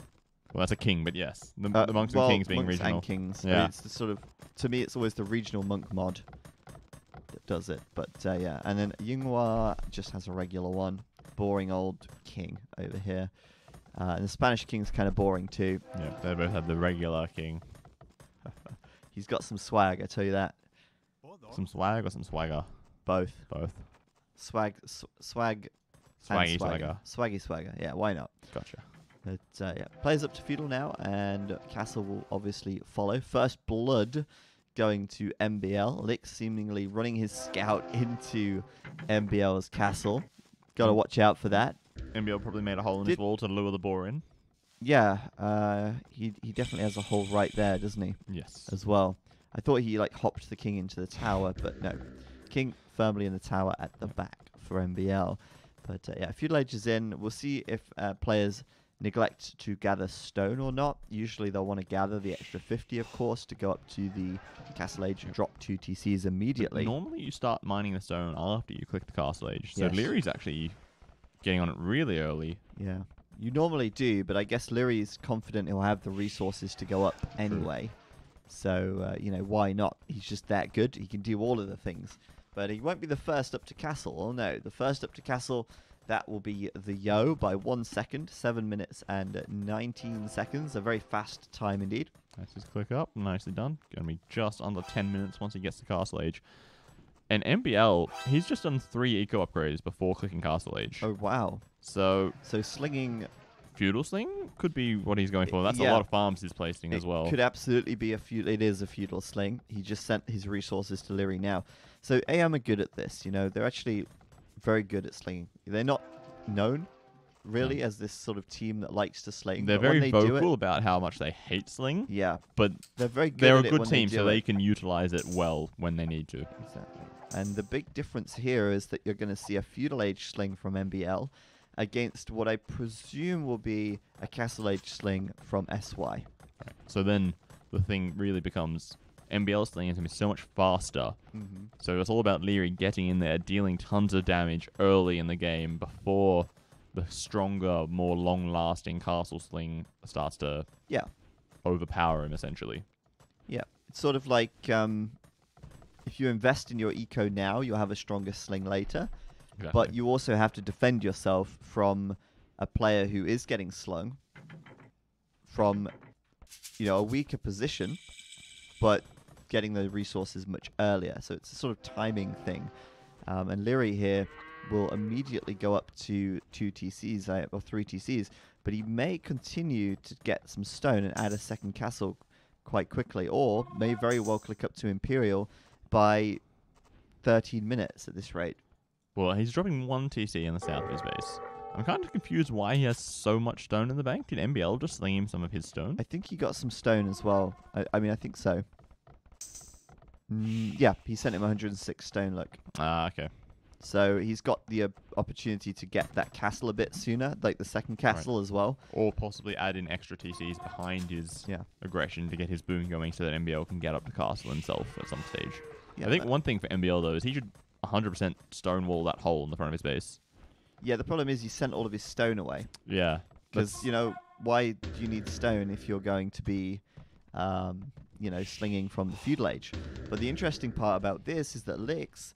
Well, that's a king, but yes. The monks and kings being monks regional. and kings. Yeah. It's the sort of, to me, it's always the regional monk mod that does it. But yeah, and then Yinghua just has a regular one. Boring old king over here. And the Spanish king's kind of boring too. Yeah, they both have the regular king. He's got some swag, I tell you that. Some swag or some swagger? Both. Swag. Swag. Swaggy swagger. Swaggy swagger. Yeah, why not? Gotcha. But yeah, players up to feudal now, and Castle will obviously follow. First blood going to MBL. Lix seemingly running his scout into MBL's castle. Got to watch out for that. MBL probably made a hole in his wall to lure the boar in. Yeah, he definitely has a hole right there, doesn't he? Yes. As well. I thought he hopped the king into the tower, but no. King firmly in the tower at the back for MBL. But yeah, feudal age is in. We'll see if players neglect to gather stone or not. Usually they'll want to gather the extra 50, of course, to go up to the castle age and drop 2 TCs immediately. But normally you start mining the stone after you click the castle age. So Yes. Leary's actually getting on it really early. Yeah, you normally do, but I guess Leary's confident he'll have the resources to go up anyway. So, why not? He's just that good. He can do all of the things. But he won't be the first up to castle. Oh, no. The first up to castle, that will be the Yo by 1 second. 7 minutes and 19 seconds. A very fast time indeed. That's his click up. Nicely done. Going to be just under 10 minutes once he gets to castle age. And MBL, he's just done 3 eco upgrades before clicking Castle Age. Oh, wow. So slinging... Feudal Sling could be what he's going for. That's a Yeah. lot of farms he's placing as well. Could absolutely be it is a feudal sling. He just sent his resources to Leary now. So AM are good at this, you know. They're actually very good at slinging. They're not known, really, as this sort of team that likes to sling. They're but when very they do vocal about how much they hate Sling. Yeah. But they're very good they're at a it good when team, they do so they it. can utilize it well when they need to. Exactly. And the big difference here is that you're going to see a feudal age sling from MBL against what I presume will be a Castle Age sling from SY. Right. So then the thing really becomes MBL sling is going to be so much faster. Mm-hmm. So it's all about Leary getting in there, dealing tons of damage early in the game before the stronger, more long-lasting castle sling starts to overpower him, essentially. Yeah. It's sort of like if you invest in your eco now, you'll have a stronger sling later. Exactly. But you also have to defend yourself from a player who is getting slung from, you know, a weaker position, but getting the resources much earlier. So it's a sort of timing thing. And Leary here will immediately go up to 2 TCs, or 3 TCs, but he may continue to get some stone and add a second castle quite quickly, or may very well click up to Imperial by 13 minutes at this rate. Well, he's dropping 1 TC in the south of his base. I'm kind of confused why he has so much stone in the bank. Did MBL just sling him some of his stone? I think he got some stone as well. I mean, I think so. Yeah, he sent him 106 stone, look. Ah, okay. So he's got the opportunity to get that castle a bit sooner, like the second castle as well. Or possibly add in extra TCs behind his aggression to get his boom going so that MBL can get up to castle himself at some stage. Yeah, I think one thing for MBL, though, is he should 100% stonewall that hole in the front of his base. Yeah, the problem is he sent all of his stone away. Yeah. Because, you know, why do you need stone if you're going to be, you know, slinging from the feudal age? But the interesting part about this is that Lix,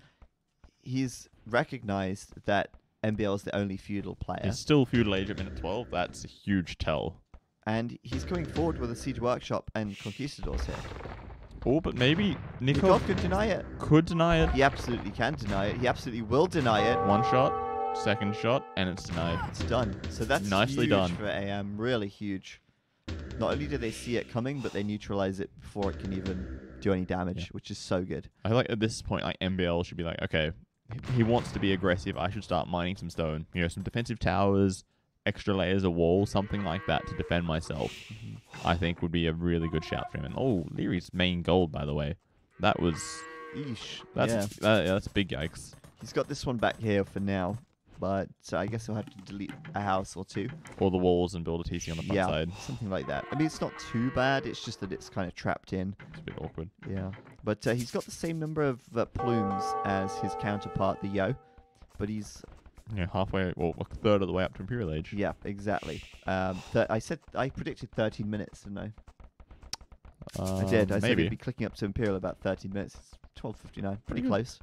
he's recognized that MBL is the only feudal player. He's still feudal age at minute 12. That's a huge tell. And he's coming forward with a Siege Workshop and Conquistadors here. Oh, but maybe Nikov could deny it. Could deny it. He absolutely can deny it. He absolutely will deny it. 1 shot, 2nd shot, and it's denied. It's done. So that's nicely huge done for AM. Really huge. Not only do they see it coming, but they neutralize it before it can even do any damage, which is so good. I feel like at this point, like MBL should be like, okay, he wants to be aggressive. I should start mining some stone. You know, some defensive towers, extra layers of wall, something like that to defend myself. I think would be a really good shout for him. And oh, Leary's main gold, by the way. That was... Eesh. That's big yikes. He's got this one back here for now, but I guess he'll have to delete a house or 2. Or the walls and build a TC on the front side. Something like that. I mean, it's not too bad. It's just that it's kind of trapped in. It's a bit awkward. Yeah. But he's got the same number of plumes as his counterpart, the Yo. But he's... Yeah, halfway, well, a third of the way up to Imperial Age. Yeah, exactly. I predicted 13 minutes, didn't I? I did. I said he'd be clicking up to Imperial about 13 minutes. It's 12:59. Pretty close.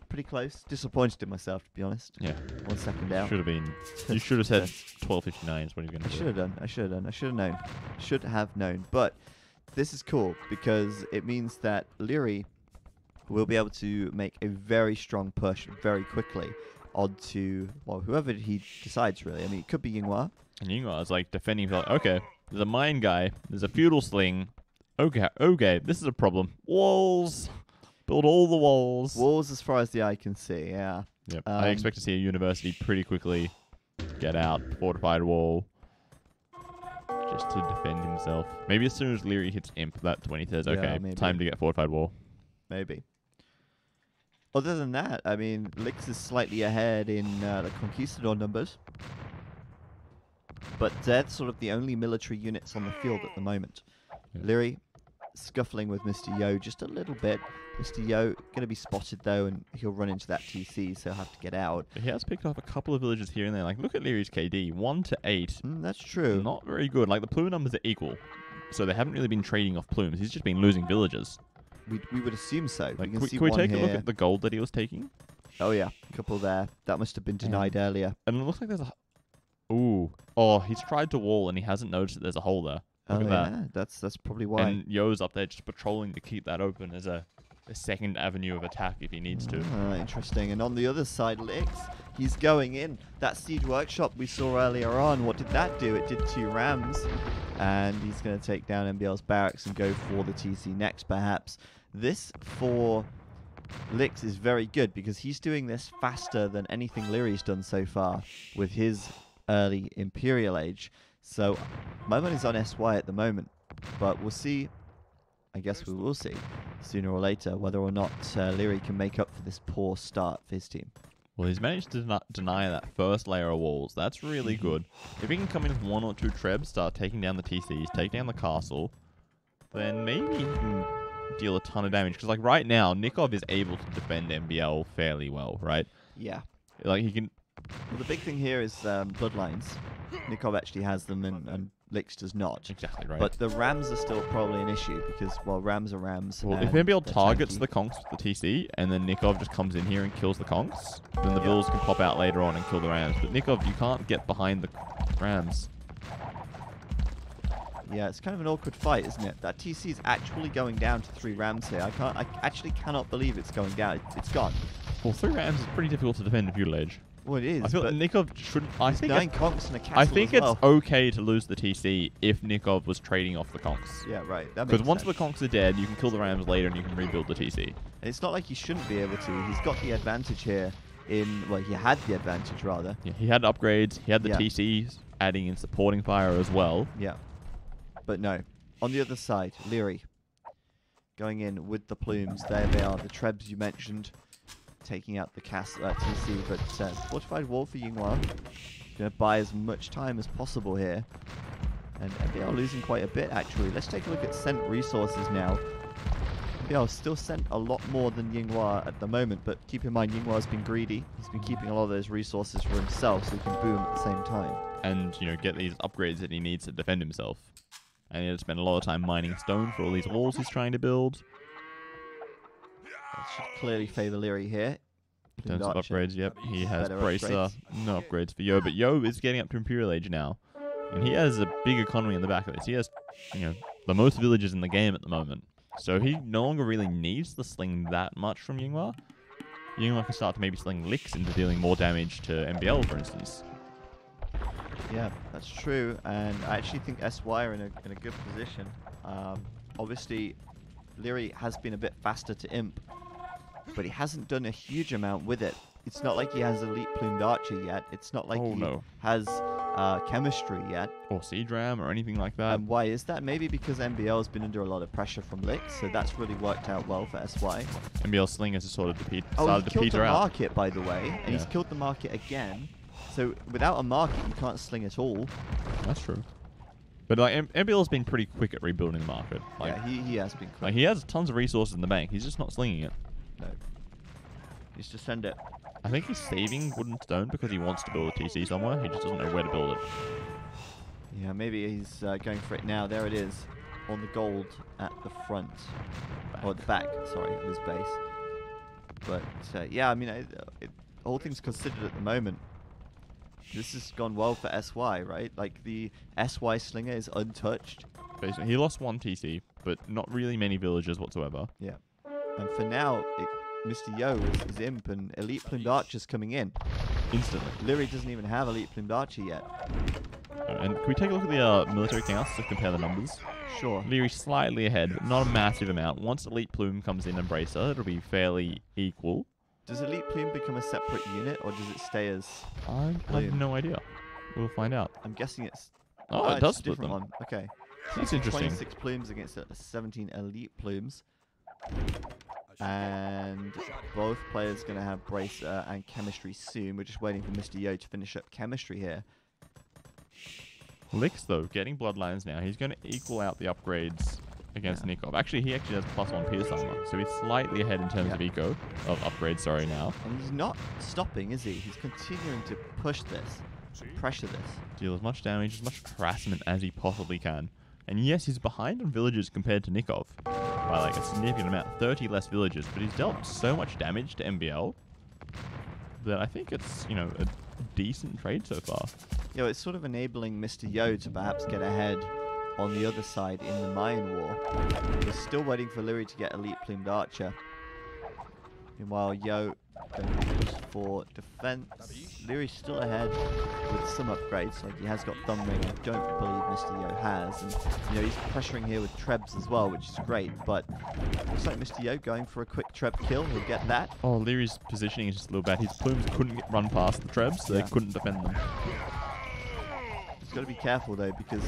Pretty close. Disappointed in myself, to be honest. Yeah. 1 second out. Should have been. You should have said 12:59 is what he's going to do. I should have done. I should have known. Should have known. But this is cool because it means that Leary will be able to make a very strong push very quickly onto, well, whoever he decides, really. I mean, it could be Yinghua. And Yinghua is like defending himself. Okay, there's a mine guy. There's a feudal sling. Okay, this is a problem. Walls. Build all the walls. Walls as far as the eye can see, yeah. Yep. I expect to see a university pretty quickly get out, fortified wall, just to defend himself. Maybe as soon as Leary hits Imp, that's when he says, okay, time to get fortified wall. Maybe. Other than that, I mean, Lix is slightly ahead in the Conquistador numbers. But they're sort of the only military units on the field at the moment. Yeah. Leary scuffling with Mr. Yo just a little bit. Mr. Yo going to be spotted, though, and he'll run into that TC, so he'll have to get out. He has picked off a couple of villages here and there. Like, look at Leary's KD. 1 to 8. That's true. Not very good. Like, the plume numbers are equal. So they haven't really been trading off plumes. He's just been losing villages. We would assume so. Like, can we take a look at the gold that he was taking? Oh, yeah. A couple there. That must have been denied earlier. And it looks like there's a... Ooh. Oh, he's tried to wall and he hasn't noticed that there's a hole there. Look at that. That's probably why. And Yo's up there just patrolling to keep that open as a a second avenue of attack if he needs to. Interesting. And on the other side, Lix, he's going in. That Siege Workshop we saw earlier on, what did that do? It did 2 rams. And he's going to take down MBL's barracks and go for the TC next, perhaps. This, for Lix, is very good because he's doing this faster than anything Leary's done so far with his early Imperial Age. So my money's on SY at the moment, but we'll see. I guess we will see sooner or later whether or not Leary can make up for this poor start for his team. Well, he's managed to deny that first layer of walls. That's really good. If he can come in with 1 or 2 trebs, start taking down the TCs, take down the castle, then maybe he can deal a ton of damage. Because like right now, Nikov is able to defend MBL fairly well, right? Yeah. Like he can... Well, the big thing here is bloodlines. Nikov actually has them and Lix does not. Exactly right. But the rams are still probably an issue because, well, rams are rams. Well, if MBL targets the conks with the TC and then Nikov just comes in here and kills the conks, then the vills can pop out later on and kill the rams. But Nikov, you can't get behind the rams. Yeah, it's kind of an awkward fight, isn't it? That TC is actually going down to 3 rams here. I actually cannot believe it's going down. It's gone. Well, 3 rams is pretty difficult to defend in feudal age. Well, it is. I feel that Nikov shouldn't. I think 9 conks and a castle. I think as well. it's okay to lose the TC if Nikov was trading off the conks. Yeah, right. Because once the conks are dead, you can kill the rams later and you can rebuild the TC. And it's not like he shouldn't be able to. He's got the advantage here. Well, he had the advantage rather. Yeah, he had upgrades. He had the TCs adding in supporting fire as well. Yeah. But no. On the other side, Leary going in with the plumes. There they are. The trebs you mentioned. Taking out the TC, but fortified wall for Yinghua. Going to buy as much time as possible here. And they are losing quite a bit, actually. Let's take a look at sent resources now. They are still sent a lot more than Yinghua at the moment, but keep in mind, Yinghua's been greedy. He's been keeping a lot of those resources for himself, so he can boom at the same time. And, you know, get these upgrades that he needs to defend himself. And he had to spend a lot of time mining stone for all these walls he's trying to build. That should clearly favour Leary here. In terms of upgrades, yep. He has Bracer, no upgrades for Yo, but Yo is getting up to Imperial Age now. And he has a big economy in the back of this. He has, you know, the most villages in the game at the moment. So he no longer really needs to sling that much from Yinghua. Yinghua can start to maybe sling Licks into dealing more damage to MBL, for instance. Yeah, that's true. And I actually think SY are in a good position. Obviously, Leary has been a bit faster to imp, but he hasn't done a huge amount with it. It's not like he has Elite Plumed Archer yet. It's not like he has chemistry yet. Or Siege Ram or anything like that. And why is that? Maybe because MBL has been under a lot of pressure from Lix, so that's really worked out well for SY. MBL Sling has sort of started to peter out. He killed the market, by the way, and he's killed the market again. So without a market, you can't sling at all. That's true. But like MBL has been pretty quick at rebuilding the market. Like, yeah, he has been quick. Like, he has tons of resources in the bank. He's just not slinging it. No. He's to send it. I think he's saving wooden stone because he wants to build a TC somewhere. He just doesn't know where to build it. Yeah, maybe he's going for it now. There it is, on the gold at the front. Or at the back, sorry, of his base. But yeah, I mean, all things considered at the moment, this has gone well for SY, right? Like, the SY Slinger is untouched. Basically, he lost 1 TC, but not really many villagers whatsoever. Yeah. And for now, Mr. Yo is imp, and Elite Plumed Archer's coming in. Instantly. Leary doesn't even have Elite Plumed Archer yet. And can we take a look at the military counts to compare the numbers? Sure. Leary's slightly ahead, but not a massive amount. Once Elite Plume comes in and Bracer, it'll be fairly equal. Does Elite Plume become a separate unit, or does it stay as I have no idea. We'll find out. I'm guessing it's... Oh, it does split split them. one. Okay. That's interesting. 26 plumes against 17 Elite Plumes. And both players going to have Bracer and Chemistry soon. We're just waiting for Mr. Yo to finish up Chemistry here. Lix, though, getting Bloodlines now. He's going to equal out the upgrades against Nikov. Actually, he actually has +1 Pierce Armor, so he's slightly ahead in terms of eco, of upgrades, sorry, now. And he's not stopping, is he? He's continuing to push this, pressure this. Deal as much damage, as much harassment as he possibly can. And yes, he's behind on villagers compared to Nikov by like a significant amount, 30 less villagers, but he's dealt so much damage to MBL that I think it's, you know, a decent trade so far. Yeah, it's sort of enabling Mr. Yo to perhaps get ahead on the other side in the Mayan War. We're still waiting for Leary to get Elite Plumed Archer. Meanwhile, Yo going for defense. Leary's still ahead with some upgrades. Like he has got Thumb Ring. I don't believe Mr. Yo has, and he's pressuring here with Trebs as well, which is great. But looks like Mr. Yo going for a quick Treb kill. He'll get that. Oh, Leary's positioning is just a little bad. His plumes couldn't run past the Trebs, so they couldn't defend them. He's got to be careful though, because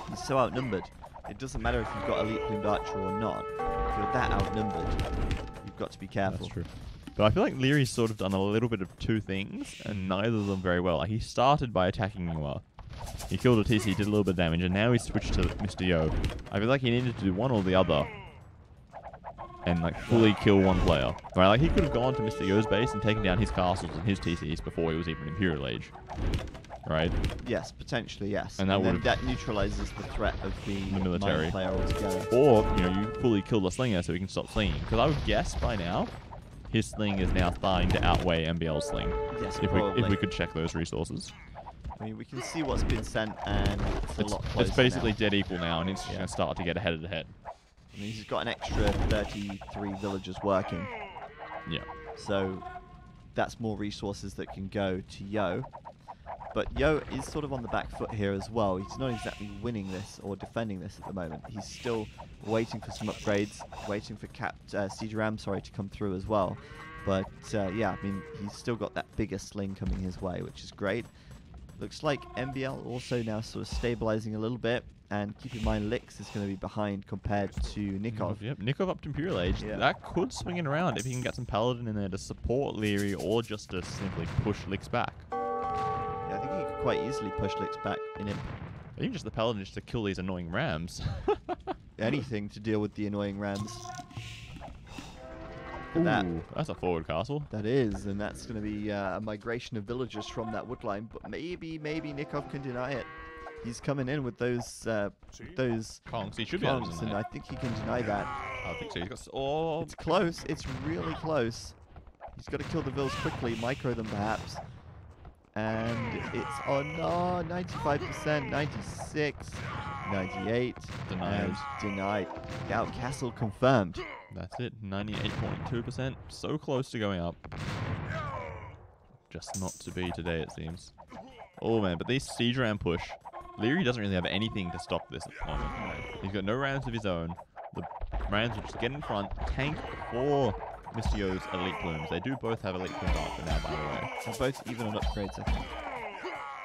he's so outnumbered. It doesn't matter if you've got Elite Plumed Archer or not. If you're that outnumbered, you've got to be careful. That's true. But I feel like Leary's sort of done a little bit of two things, and neither of them very well. Like, he started by attacking Yua. He killed a TC, did a little bit of damage, and now he's switched to Mr. Yo. I feel like he needed to do one or the other, and like fully kill one player. Right? Like he could have gone to Mr. Yo's base and taken down his castles and his TCs before he was even Imperial Age. Right? Yes, potentially, yes. And that neutralizes the threat of the military player altogether. Or, you fully kill the slinger so he can stop slinging. Because I would guess by now, his sling is now starting to outweigh MBL's sling. Yes, if we could check those resources. I mean, we can see what's been sent, and it's a lot closer It's basically now. Dead equal now, and it's going to start to get ahead of the head. I mean, he's got an extra 33 villagers working. Yeah. So that's more resources that can go to Yo. But Yo is sort of on the back foot here as well. He's not exactly winning this or defending this at the moment. He's still waiting for some upgrades, waiting for Siege Ram, to come through as well. But yeah, I mean, he's still got that bigger sling coming his way, which is great. Looks like MBL also now sort of stabilizing a little bit. And keep in mind, Lix is going to be behind compared to Nikov. Yep, Nikov up to Imperial Age. Yeah. That could swing it around if he can get some Paladin in there to support Leary or just to simply push Lix back. Yeah, I think he could quite easily push Lix back in him. Even just the Paladin just to kill these annoying rams. Anything to deal with the annoying rams. Ooh, That, that's a forward castle. that is, and that's going to be a migration of villagers from that wood line. But maybe Nikov can deny it. He's coming in with those Kongs. He should be able to and deny I it. think he can deny that. I think so. He's got... Oh, It's close. It's really close. He's got to kill the vills quickly, micro them perhaps. And it's on 95%, 96, 98. Denied. And denied. Gout Castle confirmed. that's it. 98.2%. So close to going up. Just not to be today, it seems. Oh, man. But these Siege Ram push... Leary doesn't really have anything to stop this at the moment. He's got no rams of his own. The rams will just get in front, tank for Mr. Yo's Elite Plumes. They do both have Elite Plumes after now, by the way. They're both even on upgrades, I think.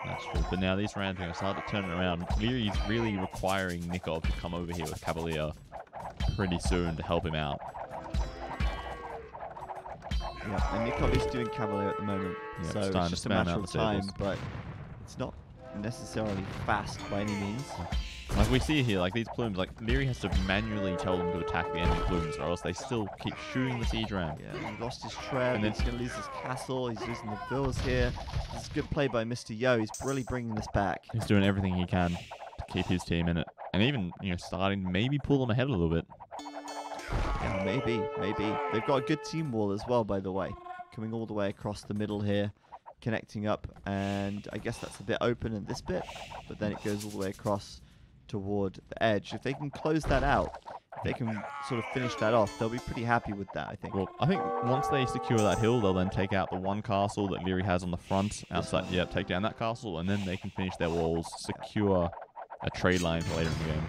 That's true. But now these rams are going to start to turn it around. Leary's really requiring Nikov to come over here with Cavalier pretty soon to help him out. Yeah, and Nikov is doing Cavalier at the moment. Yeah, so it's time it's just to a spam matter out of the time, tables. but it's not necessarily fast by any means. Like we see here, like these plumes, like Leary has to manually tell them to attack the enemy plumes, or else they still keep shooting the siege ram. Yeah, he lost his Treb, And then- he's going to lose his castle, he's losing the vills here. This is good play by Mr. Yo, he's really bringing this back. He's doing everything he can to keep his team in it, and even starting to maybe pull them ahead a little bit. Yeah, maybe. They've got a good team wall as well, by the way. Coming all the way across the middle here, connecting up, and I guess that's a bit open in this bit, but then it goes all the way across toward the edge. If they can close that out, if they can sort of finish that off, they'll be pretty happy with that, I think. Well, I think once they secure that hill, they'll then take out the one castle that Leary has on the front outside. Yeah, take down that castle, and then they can finish their walls, secure a trade line for later in the game.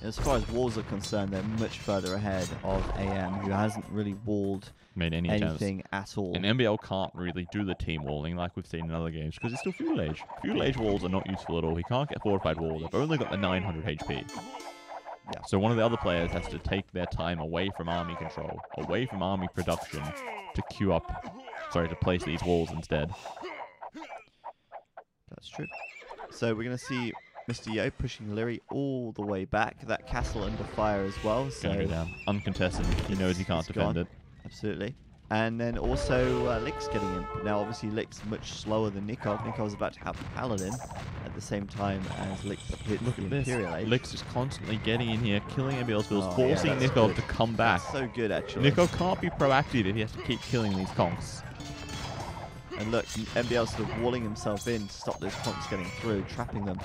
As far as walls are concerned, they're much further ahead of AM, who hasn't really walled Made any attempts. anything at all. And MBL can't really do the team walling like we've seen in other games because it's still feudal age. Feudal age walls are not useful at all. He can't get fortified wall. They've only got the 900 HP. Yeah. So one of the other players has to take their time away from army control, away from army production, to place these walls instead. That's true. So we're going to see Mr. Yo pushing Leary all the way back. That castle under fire as well. So Gonna go down. Uncontested. He knows he can't it's defend gone. it. Absolutely. And then also Lix getting in. Now obviously Lix much slower than Nikov. Nikov's about to have Paladin at the same time as Lix hits Look the at this. Imperial Age. Lix is constantly getting in here, killing MBL's bills, Oh, yeah, forcing that's Nikov good. to come back. That's so good actually. Nikov can't be proactive if he has to keep killing these conks. And look, MBL's sort of walling himself in to stop those conks getting through, trapping them.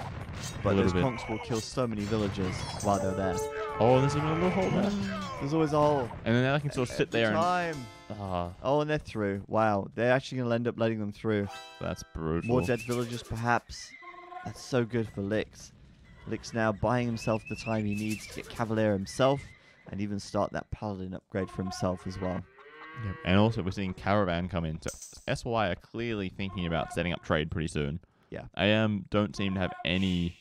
But little those bit. conks will kill so many villagers while they're there. Oh, there's another hole there. There's always a hole. And then they can sort of sit there time. and... Oh, and they're through. Wow. They're actually going to end up letting them through. That's brutal. More dead villagers, perhaps. That's so good for Lix. Lix now buying himself the time he needs to get Cavalier himself and even start that Paladin upgrade for himself as well. Yep. And also, we're seeing Caravan come in. So SY are clearly thinking about setting up trade pretty soon. Yeah. AM don't seem to have any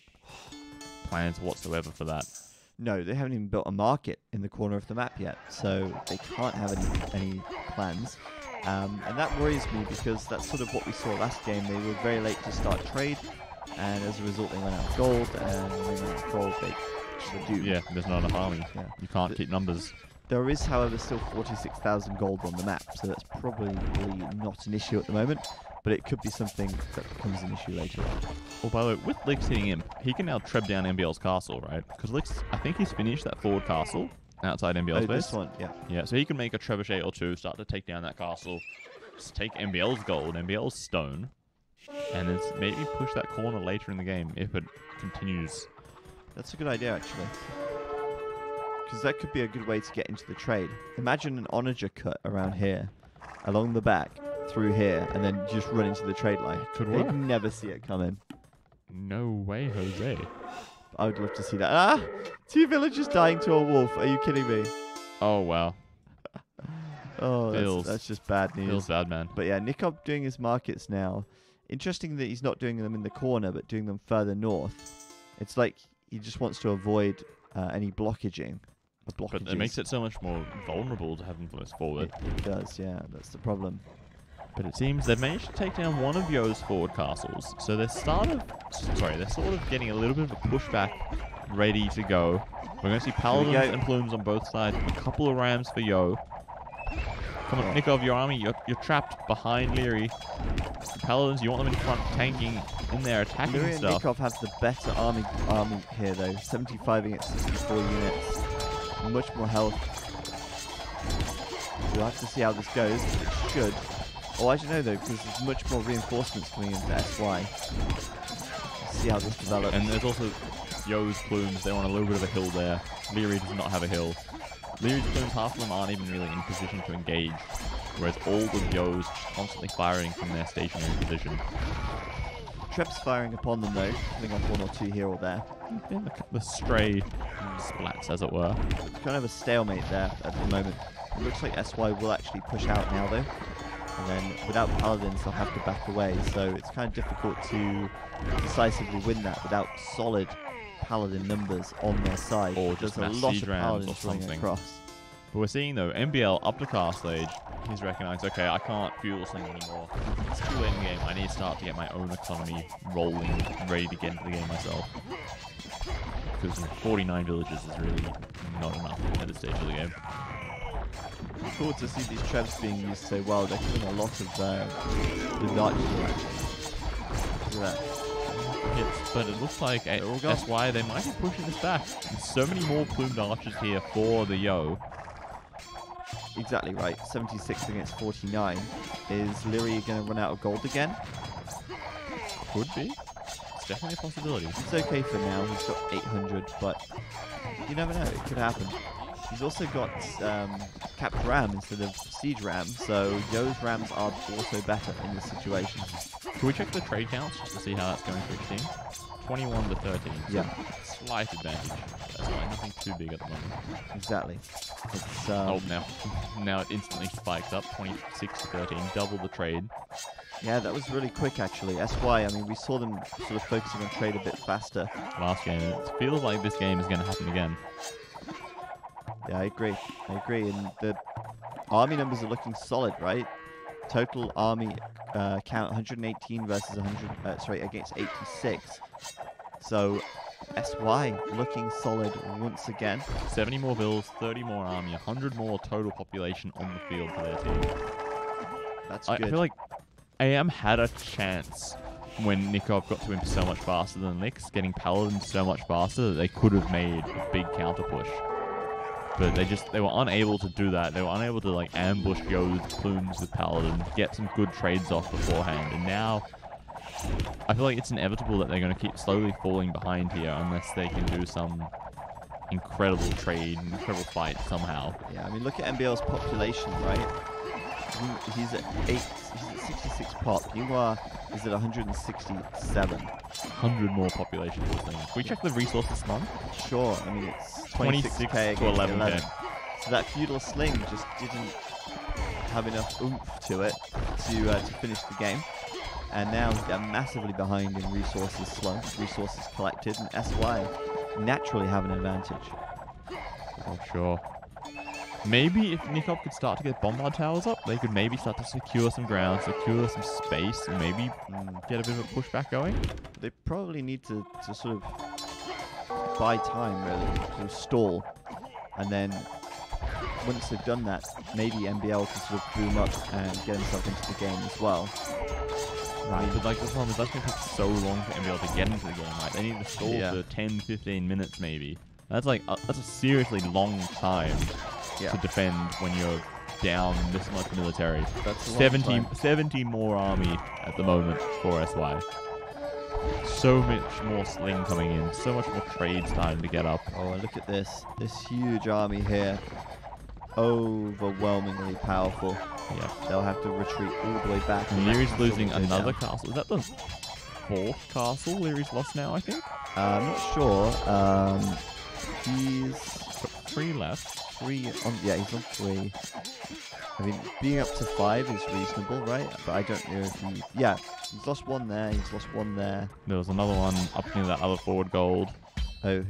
plans whatsoever for that. No, they haven't even built a market in the corner of the map yet, so they can't have any plans. And that worries me because that's sort of what we saw last game. They were very late to start trade, and as a result they went out of gold, and when they went out of gold they do. Yeah, there's not enough army. Yeah. You can't keep numbers. There is, however, still 46,000 gold on the map, so that's probably really not an issue at the moment, but it could be something that becomes an issue later on. Well, by the way, with Lix hitting him, he can now treb down MBL's castle, right? Because Lix, I think he's finished that forward castle outside MBL's base. This one, yeah. Yeah, so he can make a trebuchet or two, start to take down that castle, just take MBL's gold, MBL's stone, and then maybe push that corner later in the game if it continues. That's a good idea, actually. Because that could be a good way to get into the trade. Imagine an onager cut around here, along the back, through here, and then just run into the trade line. Could work. They'd never see it coming. No way, Jose. I would love to see that. Ah! 2 villagers dying to a wolf. Are you kidding me? Oh, wow. Oh, that's just bad news. Feels bad, man. But yeah, Nikob doing his markets now. Interesting that he's not doing them in the corner, but doing them further north. It's like he just wants to avoid any blockaging. But it makes it so much more vulnerable to have them push forward. It does, yeah. That's the problem. But it seems they've managed to take down one of Yo's forward castles. So they're sort of getting a little bit of a pushback ready to go. We're going to see Paladins and Plumes on both sides. A couple of Rams for Yo. Come on, Nikov, your army, you're trapped behind Leary. Paladins, you want them in front, tanking in there, attacking Leary stuff. and Nikov have the better army here, though. 75 against 64 units. Much more health. We'll have to see how this goes. It should. Oh, I don't know, though, because there's much more reinforcements coming into SY. Let's see how this develops. And there's also Yo's Plumes. They're on a little bit of a hill there. Leary does not have a hill. Leary's Plumes, half of them aren't even really in position to engage, whereas all of Yo's constantly firing from their stationary position. Treb's firing upon them, though. Putting off 1 or 2 here or there. The stray splats, as it were. It's kind of a stalemate there at the moment. It looks like SY will actually push out now, though. And then without Paladins, they'll have to back away. So it's kind of difficult to decisively win that without solid Paladin numbers on their side. Or just there's a lot of Paladins running across. But we're seeing, though, MBL up to castle age. He's recognized, okay, I can't fuel sling anymore. It's too late in the game. I need to start to get my own economy rolling, ready to get into the game myself. Because 49 villages is really not enough at this stage of the game. It's cool to see these Trebs being used so well. They're killing a lot of the archers actually. Look at that. But it looks like SY, they might be pushing this back. There's so many more plumed archers here for the Yo. Exactly right. 76 against 49. Is Leary going to run out of gold again? Could be. It's definitely a possibility. It's okay for now. He's got 800, but you never know. It could happen. He's also got capped ram instead of siege ram, so Yo's rams are also better in this situation. Can we check the trade counts just to see how that's going for each team? 21 to 13. So yeah. Slight advantage. That's like nothing too big at the moment. Exactly. It's, oh, now it instantly spikes up. 26 to 13. Double the trade. Yeah, that was really quick actually. SY, I mean, we saw them sort of focusing on trade a bit faster. Last game. It feels like this game is going to happen again. Yeah, I agree. And the army numbers are looking solid, right? Total army count 118 versus 100. Against 86. So SY looking solid once again. 70 more vills, 30 more army, 100 more total population on the field for their team. That's good. I feel like AM had a chance when Nikov got to him so much faster than Lix, getting Paladins so much faster that they could have made a big counter push. But they were unable to do that. They were unable to like ambush Yo's Plumes with Paladin, get some good trades off beforehand. And now, I feel like it's inevitable that they're going to keep slowly falling behind here unless they can do some incredible trade, incredible fight somehow. Yeah, I mean, look at MBL's population, right? He's at 66 pop. Meanwhile, is at 167. 100 more population of this thing. Can we check the resources this month? Sure, I mean, it's 26 26k to against 11k. 11. So that feudal sling just didn't have enough oomph to it to finish the game. And now they're massively behind in resources slung, resources collected, and SY naturally have an advantage. Oh, sure. Maybe if Nikop could start to get bombard towers up, they could maybe start to secure some ground, secure some space, and maybe get a bit of a pushback going. They probably need to sort of buy time, really, to stall. And then once they've done that, maybe MBL can sort of boom up and get himself into the game as well. Right, but like the problem is that's going to take so long for MBL to get into the game, right? They need to stall for 10, 15 minutes maybe. That's like, that's a seriously long time to defend when you're down this much military. That's 70 more army at the moment for SY. So much more sling coming in, so much more trade starting to get up. Oh, look at this. This huge army here. Overwhelmingly powerful. Yeah. They'll have to retreat all the way back. And Leary's losing another castle. Is that the 4th castle Leary's lost now, I think? I'm not sure. He's got 3 left. 3 on, yeah, he's on 3. I mean, being up to 5 is reasonable, right? But I don't know if he... Yeah, he's lost 1 there, he's lost 1 there. There was another one up near that other forward gold. Oh,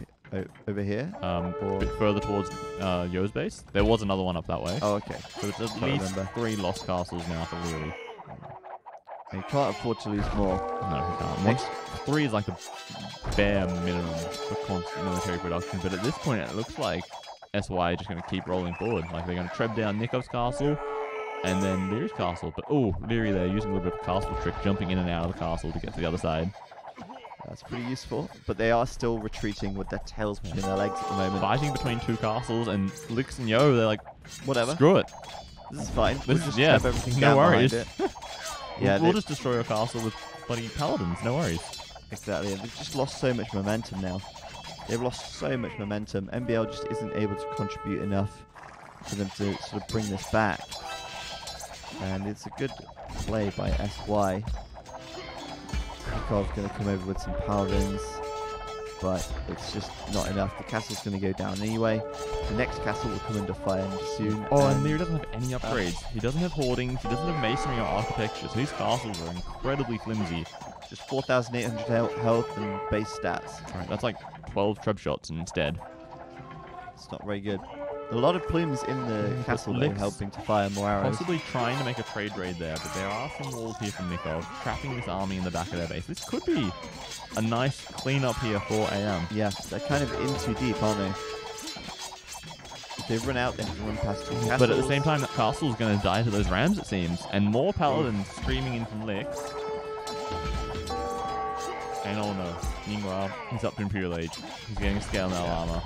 over here? A bit further towards Yo's base. There was another one up that way. Oh, okay. So it's at least 3 lost castles now for Leary. He can't afford to lose more. No, he can't. Next 3 is like the bare minimum for constant military production, but at this point it looks like SY are just going to keep rolling forward. Like they're going to treb down Nikov's castle and then Leary's castle. But Leary there using a little bit of castle trick, jumping in and out of the castle to get to the other side. That's pretty useful, but they are still retreating with their tails between their legs at the moment. Fighting between 2 castles, and Lix and Yo, they're like, whatever. Screw it. This is fine. We'll just yeah, have everything no down worries. behind it. Yeah, we'll just destroy a castle with bloody paladins, no worries. Exactly, and they've just lost so much momentum now. They've lost so much momentum. MBL just isn't able to contribute enough for them to sort of bring this back. And it's a good play by SY. Nikov's going to come over with some paladins, but it's just not enough. The castle's going to go down anyway. The next castle will come under fire soon. Oh, and Leary doesn't have any upgrades. He doesn't have hoardings, he doesn't have masonry or architecture, so his castles are incredibly flimsy. Just 4,800 health and base stats. Right, that's like 12 treb shots instead. It's not very good. A lot of plumes in the castle though, helping to fire more arrows. Possibly trying to make a trade raid there, but there are some walls here from Nikov, trapping this army in the back of their base. This could be a nice clean-up here for AM. Yeah, they're kind of in too deep, aren't they? If they run out, they have to run past 2 castles. But at the same time, that castle's going to die to those rams, it seems. And more paladins streaming in from Lix. And oh no, meanwhile, he's up to Imperial Age. He's getting a scale now armor.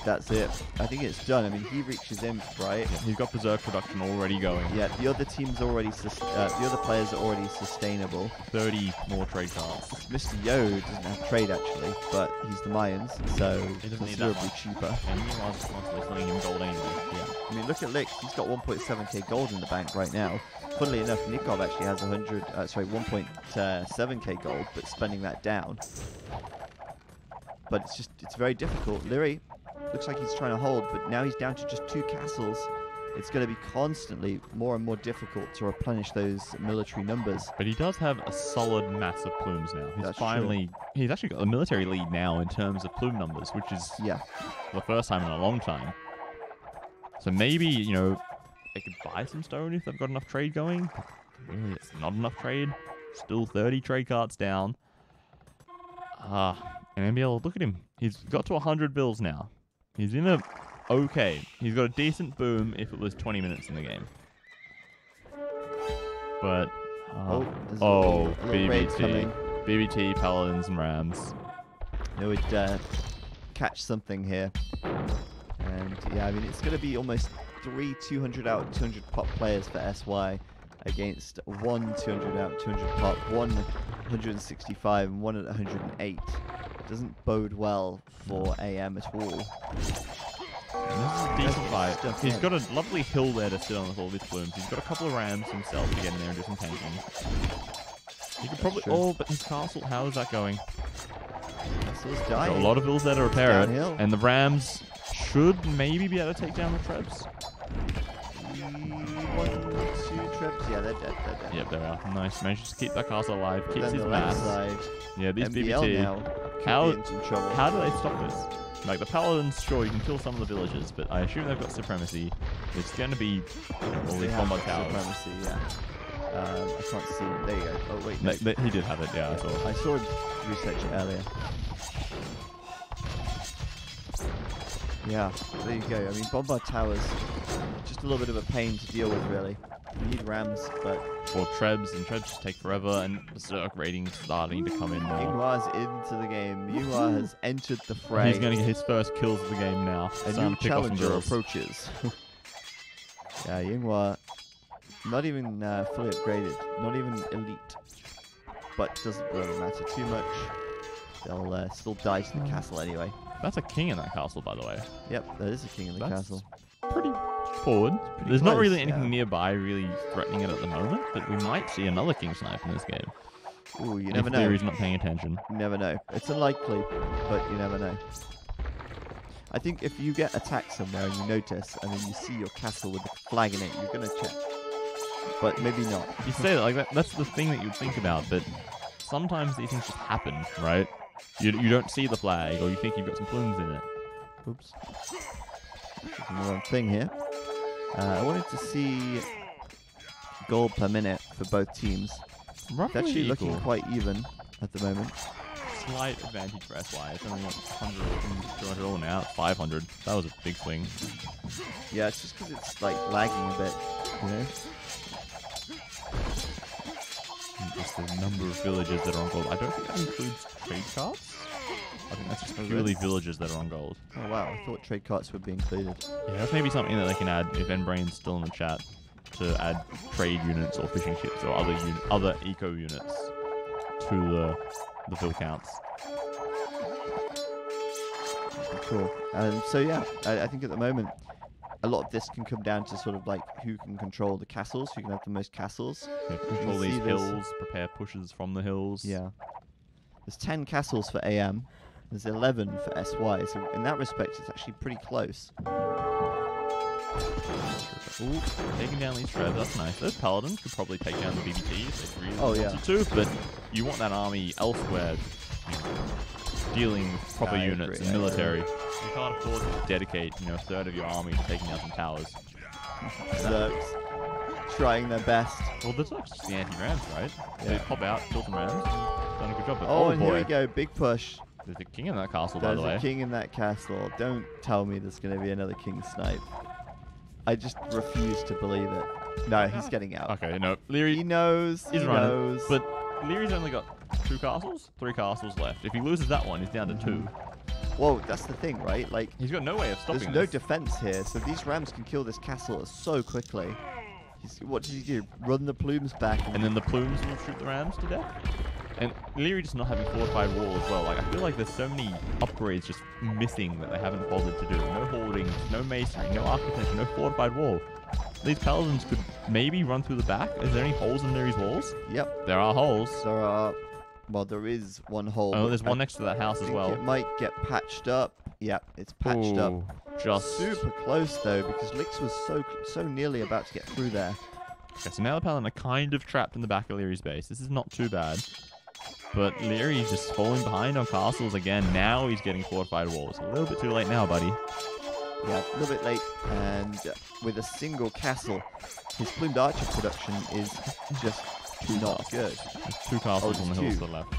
That's it. I think it's done. I mean, he reaches in, right? Yeah, he's got Berserk production already going. Yeah, the other team's already, the other players are already sustainable. 30 more trade cards. Mr. Yo doesn't have trade actually, but he's the Mayans, so considerably cheaper. And meanwhile, just constantly selling him gold anyway. Yeah, I mean, look at Lix. He's got 1.7k gold in the bank right now. Funnily enough, Nikov actually has 1.7k gold, but spending that down. But it's very difficult. Leary looks like he's trying to hold, but now he's down to just 2 castles. It's going to be constantly more and more difficult to replenish those military numbers. But he does have a solid mass of plumes now. That's he's actually got a military lead now in terms of plume numbers, which is the first time in a long time. So maybe, you know, they could buy some stone if they've got enough trade going. But really, it's not enough trade. Still 30 trade carts down. And MBL, look at him. He's got to 100 bills now. He's in a... Okay. He's got a decent boom if it was 20 minutes in the game. But... BBT. BBT, Paladins, and Rams. They would catch something here. And yeah, I mean, it's going to be almost 3 200 out of 200 pop players for SY against 1 200 out of 200 pop, 1 165 and 1 at 108. Doesn't bode well for AM at all. And this is a decent fight. He's got a lovely hill there to sit on with all these plumes. He's got a couple of rams himself to get in there and do some tanking. He could probably... Oh, but his castle, how is that going? Castle's dying. Got a lot of hills there to repair it. Downhill. And the rams should maybe be able to take down the trebs. 1, 2 trips. Yeah, they're dead. Yep, there we are. Nice. Manages to keep that castle alive. But Keeps then his the left mass. side, Yeah, these MBL BBT. now How could be in some trouble. How do they stop this? Like, the paladins, sure, you can kill some of the villagers, but I assume they've got supremacy. It's going to be all these bombard towers. Supremacy, yeah. I can't see. There you go. Oh, wait. No. He did have it, yeah, I saw. I saw him research it earlier. Yeah, there you go. I mean, bombard towers, just a little bit of a pain to deal with, really. You need rams, but... Or trebs, and trebs just take forever, and Berserk ratings starting to come in more. Yinghwa's into the game. Yinghwa has entered the fray. He's going to get his first kills of the game now. A new challenger approaches. Yeah, Yinghwa, not even fully upgraded, not even elite, but doesn't really matter too much. They'll still die to the castle anyway. That's a king in that castle, by the way. Yep, that is a king in the castle. Pretty forward. Pretty There's not close, really anything yeah. nearby really threatening it at the moment, but we might see another king snipe in this game. Ooh, you never if know. Leary's not paying attention. You never know. It's unlikely, but you never know. I think if you get attacked somewhere and you notice, and then you see your castle with a flag in it, you're going to check. But maybe not. You say that like that. That's the thing that you'd think about, but sometimes these things just happen, right? You don't see the flag, or you think you've got some plumes in it. Oops. Clicking the wrong thing here. I wanted to see gold per minute for both teams. Roughly It's actually equal. looking quite even at the moment. Slight advantage for SY. It's only like 100, 200 all now. It's 500. That was a big swing. Yeah, it's just because it's like lagging a bit, you know? Just the number of villagers that are on gold. I don't think that includes trade carts. I think that's just purely villagers that are on gold. Oh wow, I thought trade carts would be included. Yeah, that's maybe something that they can add if Nbrain's still in the chat to add trade units or fishing ships or other eco units to the vill counts. Cool. And so yeah, I think at the moment a lot of this can come down to sort of like who can control the castles, who can have the most castles. Yeah, control these hills, prepare pushes from the hills. Yeah. There's 10 castles for AM. There's 11 for SY. So in that respect, it's actually pretty close. Ooh, taking down these treads, that's nice. Those paladins could probably take down the BBT if they really wanted to, but you want that army elsewhere, dealing with proper units and military. You can't afford to dedicate, a third of your army to taking down some towers. Zerks trying their best. Well, that's just the anti-rams, right? Yeah. They pop out, kill some rams, done a good job. But Oh, and boy, here we go, big push. There's a king in that castle, by the way. There's a king in that castle. Don't tell me there's going to be another king snipe. I just refuse to believe it. No, he's getting out. Okay, no, Leary. He knows. He's he running, knows. but Leary's only got 3 castles left. If he loses that one, he's down to 2. Whoa, that's the thing, right? Like, He's got no way of stopping there's no this. defense here, so these rams can kill this castle so quickly. What did he do? Run the plumes back. And then the plumes will shoot the rams to death. And Leary just not having fortified wall as well. Like, I feel like there's so many upgrades just missing that they haven't bothered to do. No hoarding, no masonry, no architecture, no fortified wall. These paladins could maybe run through the back. Is there any holes in Leary's walls? Yep. There are holes. There are. Well, there is one hole. Oh, there's one next to that house as well. It might get patched up. Yep, it's patched up. Just Super close though, because Lix was so nearly about to get through there. Okay, so now the paladin are kind of trapped in the back of Leary's base. This is not too bad. But Leary's just falling behind on castles again. Now he's getting fortified walls. A little bit too late now, buddy. Yeah, a little bit late, and with a single castle, his plumed archer production is just not good. There's 2 castles on the hills to the left.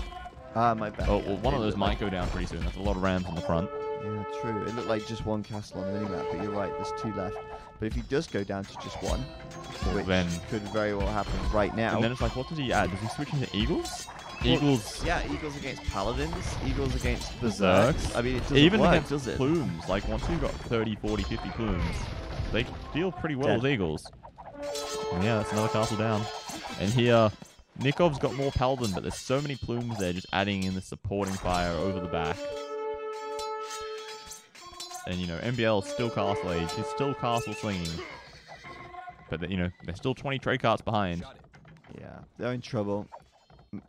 Ah, my bad. Oh, well, one of those might go down pretty soon. That's a lot of rams on the front. Yeah, true. It looked like just one castle on the minimap, but you're right, there's 2 left. But if he does go down to just 1, which then could very well happen right now. And then it's like, what does he add? Does he switch into eagles? Eagles. Yeah, eagles against paladins, eagles against berserks. I mean, it doesn't even work, against does it? plumes. Like, once you've got 30, 40, 50 plumes, they deal pretty well Dead. with eagles. And yeah, that's another castle down. And here, Nikov's got more Paladin, but there's so many plumes there just adding in the supporting fire over the back. And, you know, MBL's still Castle Age. He's still Castle Slinging. But, they're still 20 trade carts behind. Yeah, they're in trouble.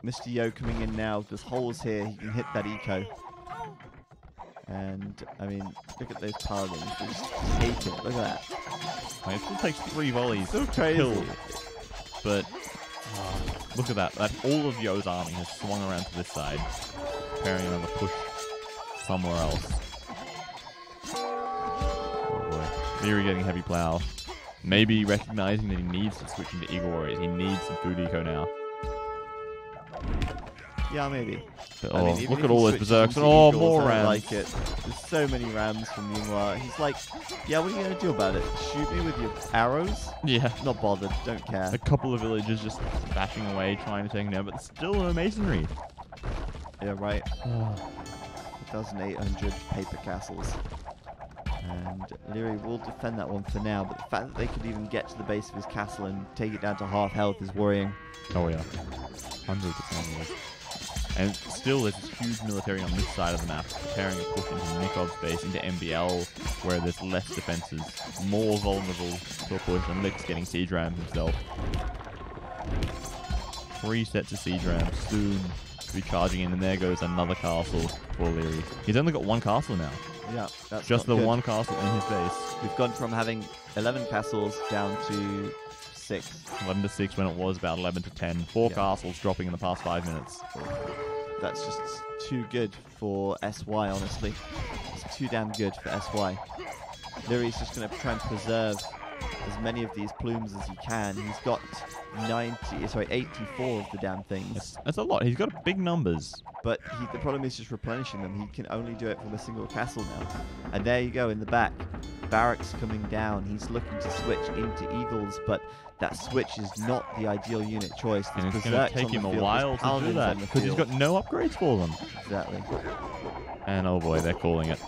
Mr. Yo coming in now. There's holes here. He can hit that eco. And, I mean, look at those Paladins. They just take it. Look at that. Like, it still takes 3 volleys So to crazy. kill. But, look at that. All of Yo's army has swung around to this side. Preparing another push somewhere else. Oh boy. Leary getting heavy plow. Maybe recognizing that he needs to switch into Eagle Warriors. He needs some food eco now. Yeah, maybe. But, I mean, look if at he all those switches berserks. into Oh, Eagles, more I don't rams. like it. There's so many rams from Yinghua. He's like, yeah, what are you going to do about it? Shoot me with your arrows? Yeah. Not bothered. Don't care. A couple of villagers just bashing away, trying to take him down, but still no masonry. Yeah, right. 1,800 paper castles. And Leary will defend that one for now, but the fact that they could even get to the base of his castle and take it down to half health is worrying. Oh yeah. 100% yes. And still there's this huge military on this side of the map, preparing a push into Nikov's base, into MBL, where there's less defenses, more vulnerable to a push, and Lick's getting siege rams himself. 3 sets of siege rams soon to be charging in, and there goes another castle for Leary. He's only got 1 castle now. Yeah, that's Just not the good. 1 castle in his base. We've gone from having 11 castles down to 6. 11 to 6 when it was about 11 to 10. 4 Yeah. castles dropping in the past 5 minutes. That's just too good for SY, honestly. It's too damn good for SY. Leary's just going to try and preserve as many of these plumes as he can. He's got 84 of the damn things. That's a lot. He's got big numbers. But the problem is just replenishing them. He can only do it from a single castle now. And there you go in the back. Barracks coming down. He's looking to switch into Eagles, but that switch is not the ideal unit choice. And There's it's going to berserks take on the him a field, while there's to do paladins that on the because he's field. got no upgrades for them. Exactly. And oh boy, they're calling it.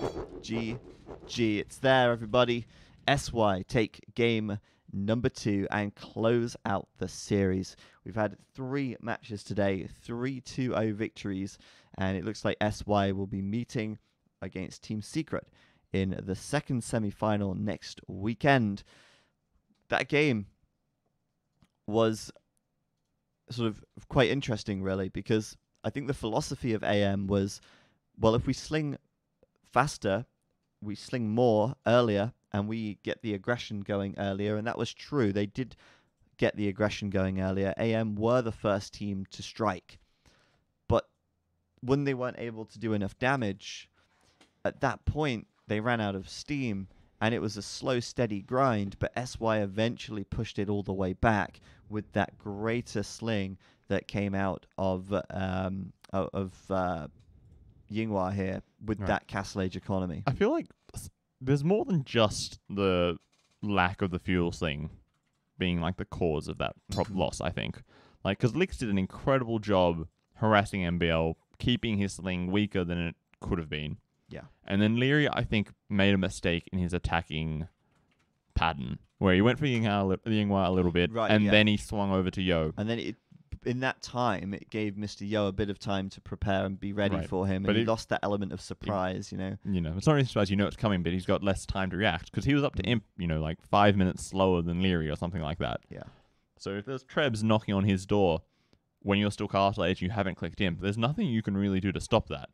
GG. It's there, everybody. SY take game number 2 and close out the series. We've had 3 matches today, 3 2-0 victories, and it looks like SY will be meeting against Team Secret in the second semi-final next weekend. That game was sort of quite interesting, really, because I think the philosophy of AM was, well, if we sling faster, we sling more earlier, and we get the aggression going earlier, and that was true. They did get the aggression going earlier. AM were the first team to strike, but when they weren't able to do enough damage, at that point, they ran out of steam, and it was a slow, steady grind, but SY eventually pushed it all the way back with that greater sling that came out of Yinghua here with that Castle Age economy. I feel like there's more than just the lack of the fuel sling being like the cause of that loss, I think. Like, because Lix did an incredible job harassing MBL, keeping his sling weaker than it could have been. Yeah. And then Leary, I think, made a mistake in his attacking pattern, where he went for Yinghua a little bit, Right, and yeah. then he swung over to Yo. And then in that time, it gave Mr. Yo a bit of time to prepare and be ready Right. for him, But and he it- lost that element of surprise, you know. It's not really surprised it's coming, but he's got less time to react, because he was up to Imp, like 5 minutes slower than Leary or something like that. Yeah. So if there's Trebs knocking on his door when you're still Castle Age and you haven't clicked Imp, there's nothing you can really do to stop that.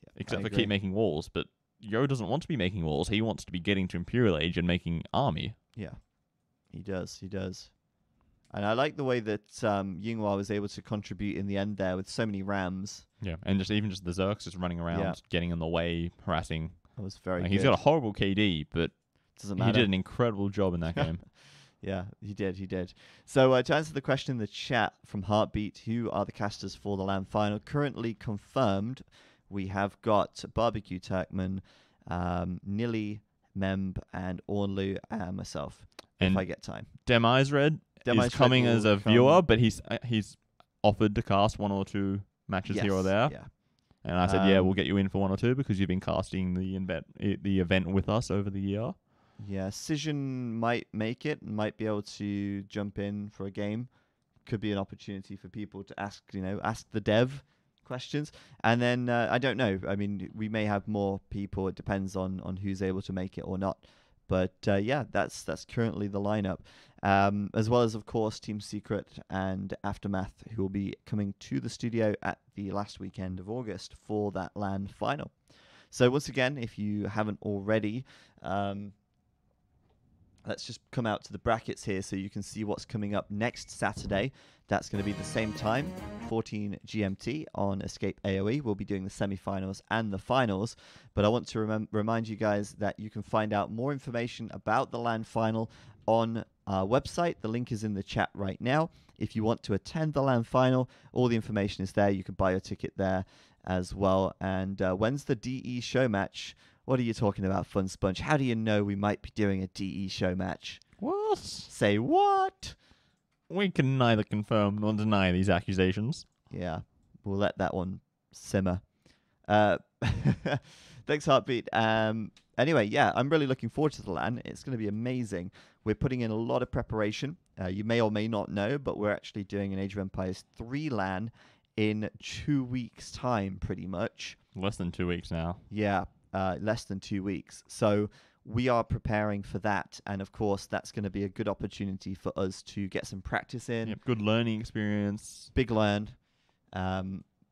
Yeah, Except I for agree. keep making walls, but Yo doesn't want to be making walls, he wants to be getting to Imperial Age and making army. Yeah, he does. And I like the way that Yinghua was able to contribute in the end there with so many rams. Yeah, and just the Zerks just running around, Yeah. getting in the way, harassing. That was very good. He's got a horrible KD, but Doesn't he matter. did an incredible job in that game. Yeah, he did. So to answer the question in the chat from Heartbeat, who are the casters for the LAN final? Currently confirmed, we have got Barbecue Turkman, Nilly, Memb, and Ornlu, and myself, And if I get time. Demise Red is coming as a viewer, but he's offered to cast 1 or 2 matches here or there. Yeah. And I said, yeah, we'll get you in for 1 or 2 because you've been casting the event with us over the year. Yeah, Cision might make it, might be able to jump in for a game. could be an opportunity for people to ask the dev questions. And then I don't know. I mean, we may have more people. It depends on who's able to make it or not. But yeah, that's currently the lineup, as well as, of course, Team Secret and Aftermath, who will be coming to the studio at the last weekend of August for that LAN final. So once again, if you haven't already, let's just come out to the brackets here so you can see what's coming up next Saturday. That's going to be the same time, 14 GMT on EscapeAoE. We'll be doing the semi-finals and the finals. But I want to remind you guys that you can find out more information about the LAN final on our website. The link is in the chat right now. If you want to attend the LAN final, all the information is there. You can buy your ticket there as well. And when's the DE show match? What are you talking about, Fun Sponge? How do you know we might be doing a DE show match? What? Say what? We can neither confirm nor deny these accusations. Yeah, we'll let that one simmer. Thanks, Heartbeat. Anyway, yeah, I'm really looking forward to the LAN. It's going to be amazing. We're putting in a lot of preparation. You may or may not know, but we're actually doing an Age of Empires 3 LAN in 2 weeks' time, pretty much. Less than 2 weeks now. Yeah, less than 2 weeks. So we are preparing for that, and of course that's going to be a good opportunity for us to get some practice in. Yep, good learning experience. Big learn.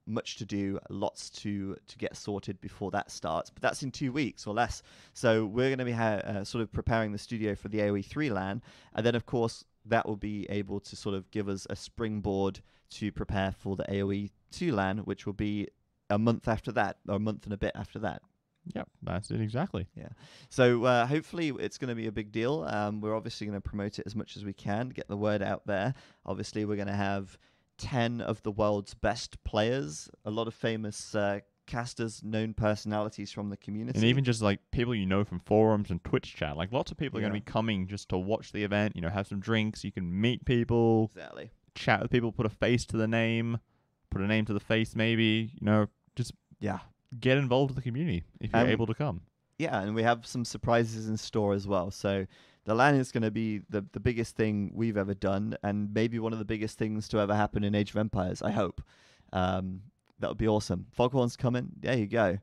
Much to do, lots to get sorted before that starts, but that's in 2 weeks or less. So we're going to be sort of preparing the studio for the AoE 3 LAN, and then of course that will be able to sort of give us a springboard to prepare for the AoE 2 LAN, which will be a month after that, or a month and a bit after that. Yep, that's it exactly. Yeah. So hopefully it's going to be a big deal. We're obviously going to promote it as much as we can, get the word out there. Obviously, we're going to have 10 of the world's best players, a lot of famous casters, known personalities from the community. And even just like people you know from forums and Twitch chat. Like lots of people are going to be coming just to watch the event, have some drinks, you can meet people. Exactly. Chat with people, put a face to the name, put a name to the face maybe, just get involved with the community if you're able to come. Yeah, and we have some surprises in store as well. So the LAN is going to be the biggest thing we've ever done, and maybe one of the biggest things to ever happen in Age of Empires, I hope. That would be awesome. Foghorn's coming. There you go.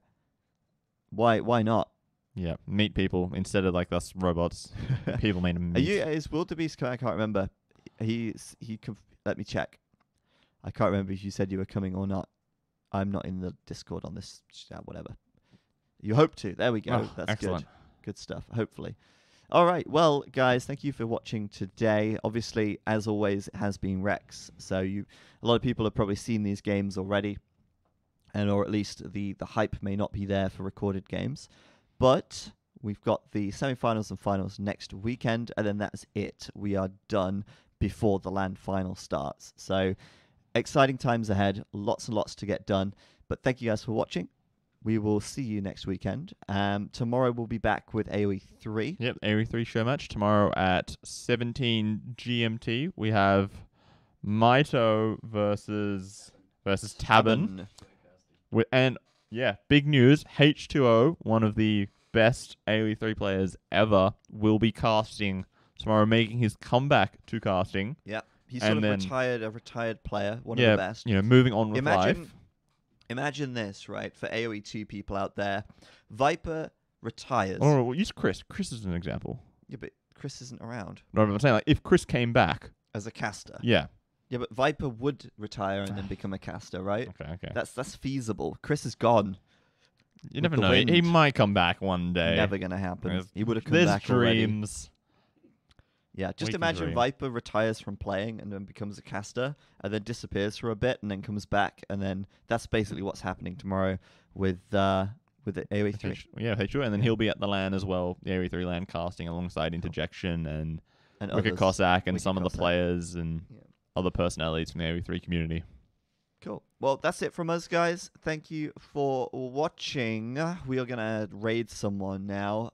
Why not? Yeah, meet people instead of like us robots. People made them meet. Is Wildebeest coming? I can't remember. Let me check. I can't remember if you said you were coming or not. I'm not in the Discord on this. Whatever. You hope to. There we go. Oh, that's excellent. Good stuff. Hopefully. All right. Well, guys, thank you for watching today. Obviously, as always, it has been Rex. So a lot of people have probably seen these games already, or at least the hype may not be there for recorded games. But we've got the semi-finals and finals next weekend, and then that's it. We are done before the LAN final starts. So exciting times ahead. Lots and lots to get done. But thank you guys for watching. We will see you next weekend. Tomorrow we'll be back with AoE 3. Yep, AoE 3 show match. Tomorrow at 17 GMT, we have Maito versus Tabin. And yeah, big news. H2O, one of the best AoE 3 players ever, will be casting tomorrow, making his comeback to casting. Yeah, he's sort of a retired player, one of the best. Moving on with life. Imagine this, right, for AoE 2 people out there. Viper retires. Oh, well, use Chris. Chris is an example. Yeah, but Chris isn't around. No, but I'm saying, like, if Chris came back. As a caster. Yeah. Yeah, but Viper would retire and then become a caster, right? Okay. That's feasible. Chris is gone. You never know. He might come back one day. Never going to happen. He would have come back already. There's dreams. Yeah, just imagine Viper retires from playing and then becomes a caster and then disappears for a bit and then comes back, and then that's basically what's happening tomorrow with the AoE 3. Yeah, sure. And then he'll be at the LAN as well, the AoE 3 LAN, casting alongside Interjection and Wicked Cossack and some of the players and other personalities from the AoE 3 community. Cool. Well, that's it from us, guys. Thank you for watching. We are going to raid someone now.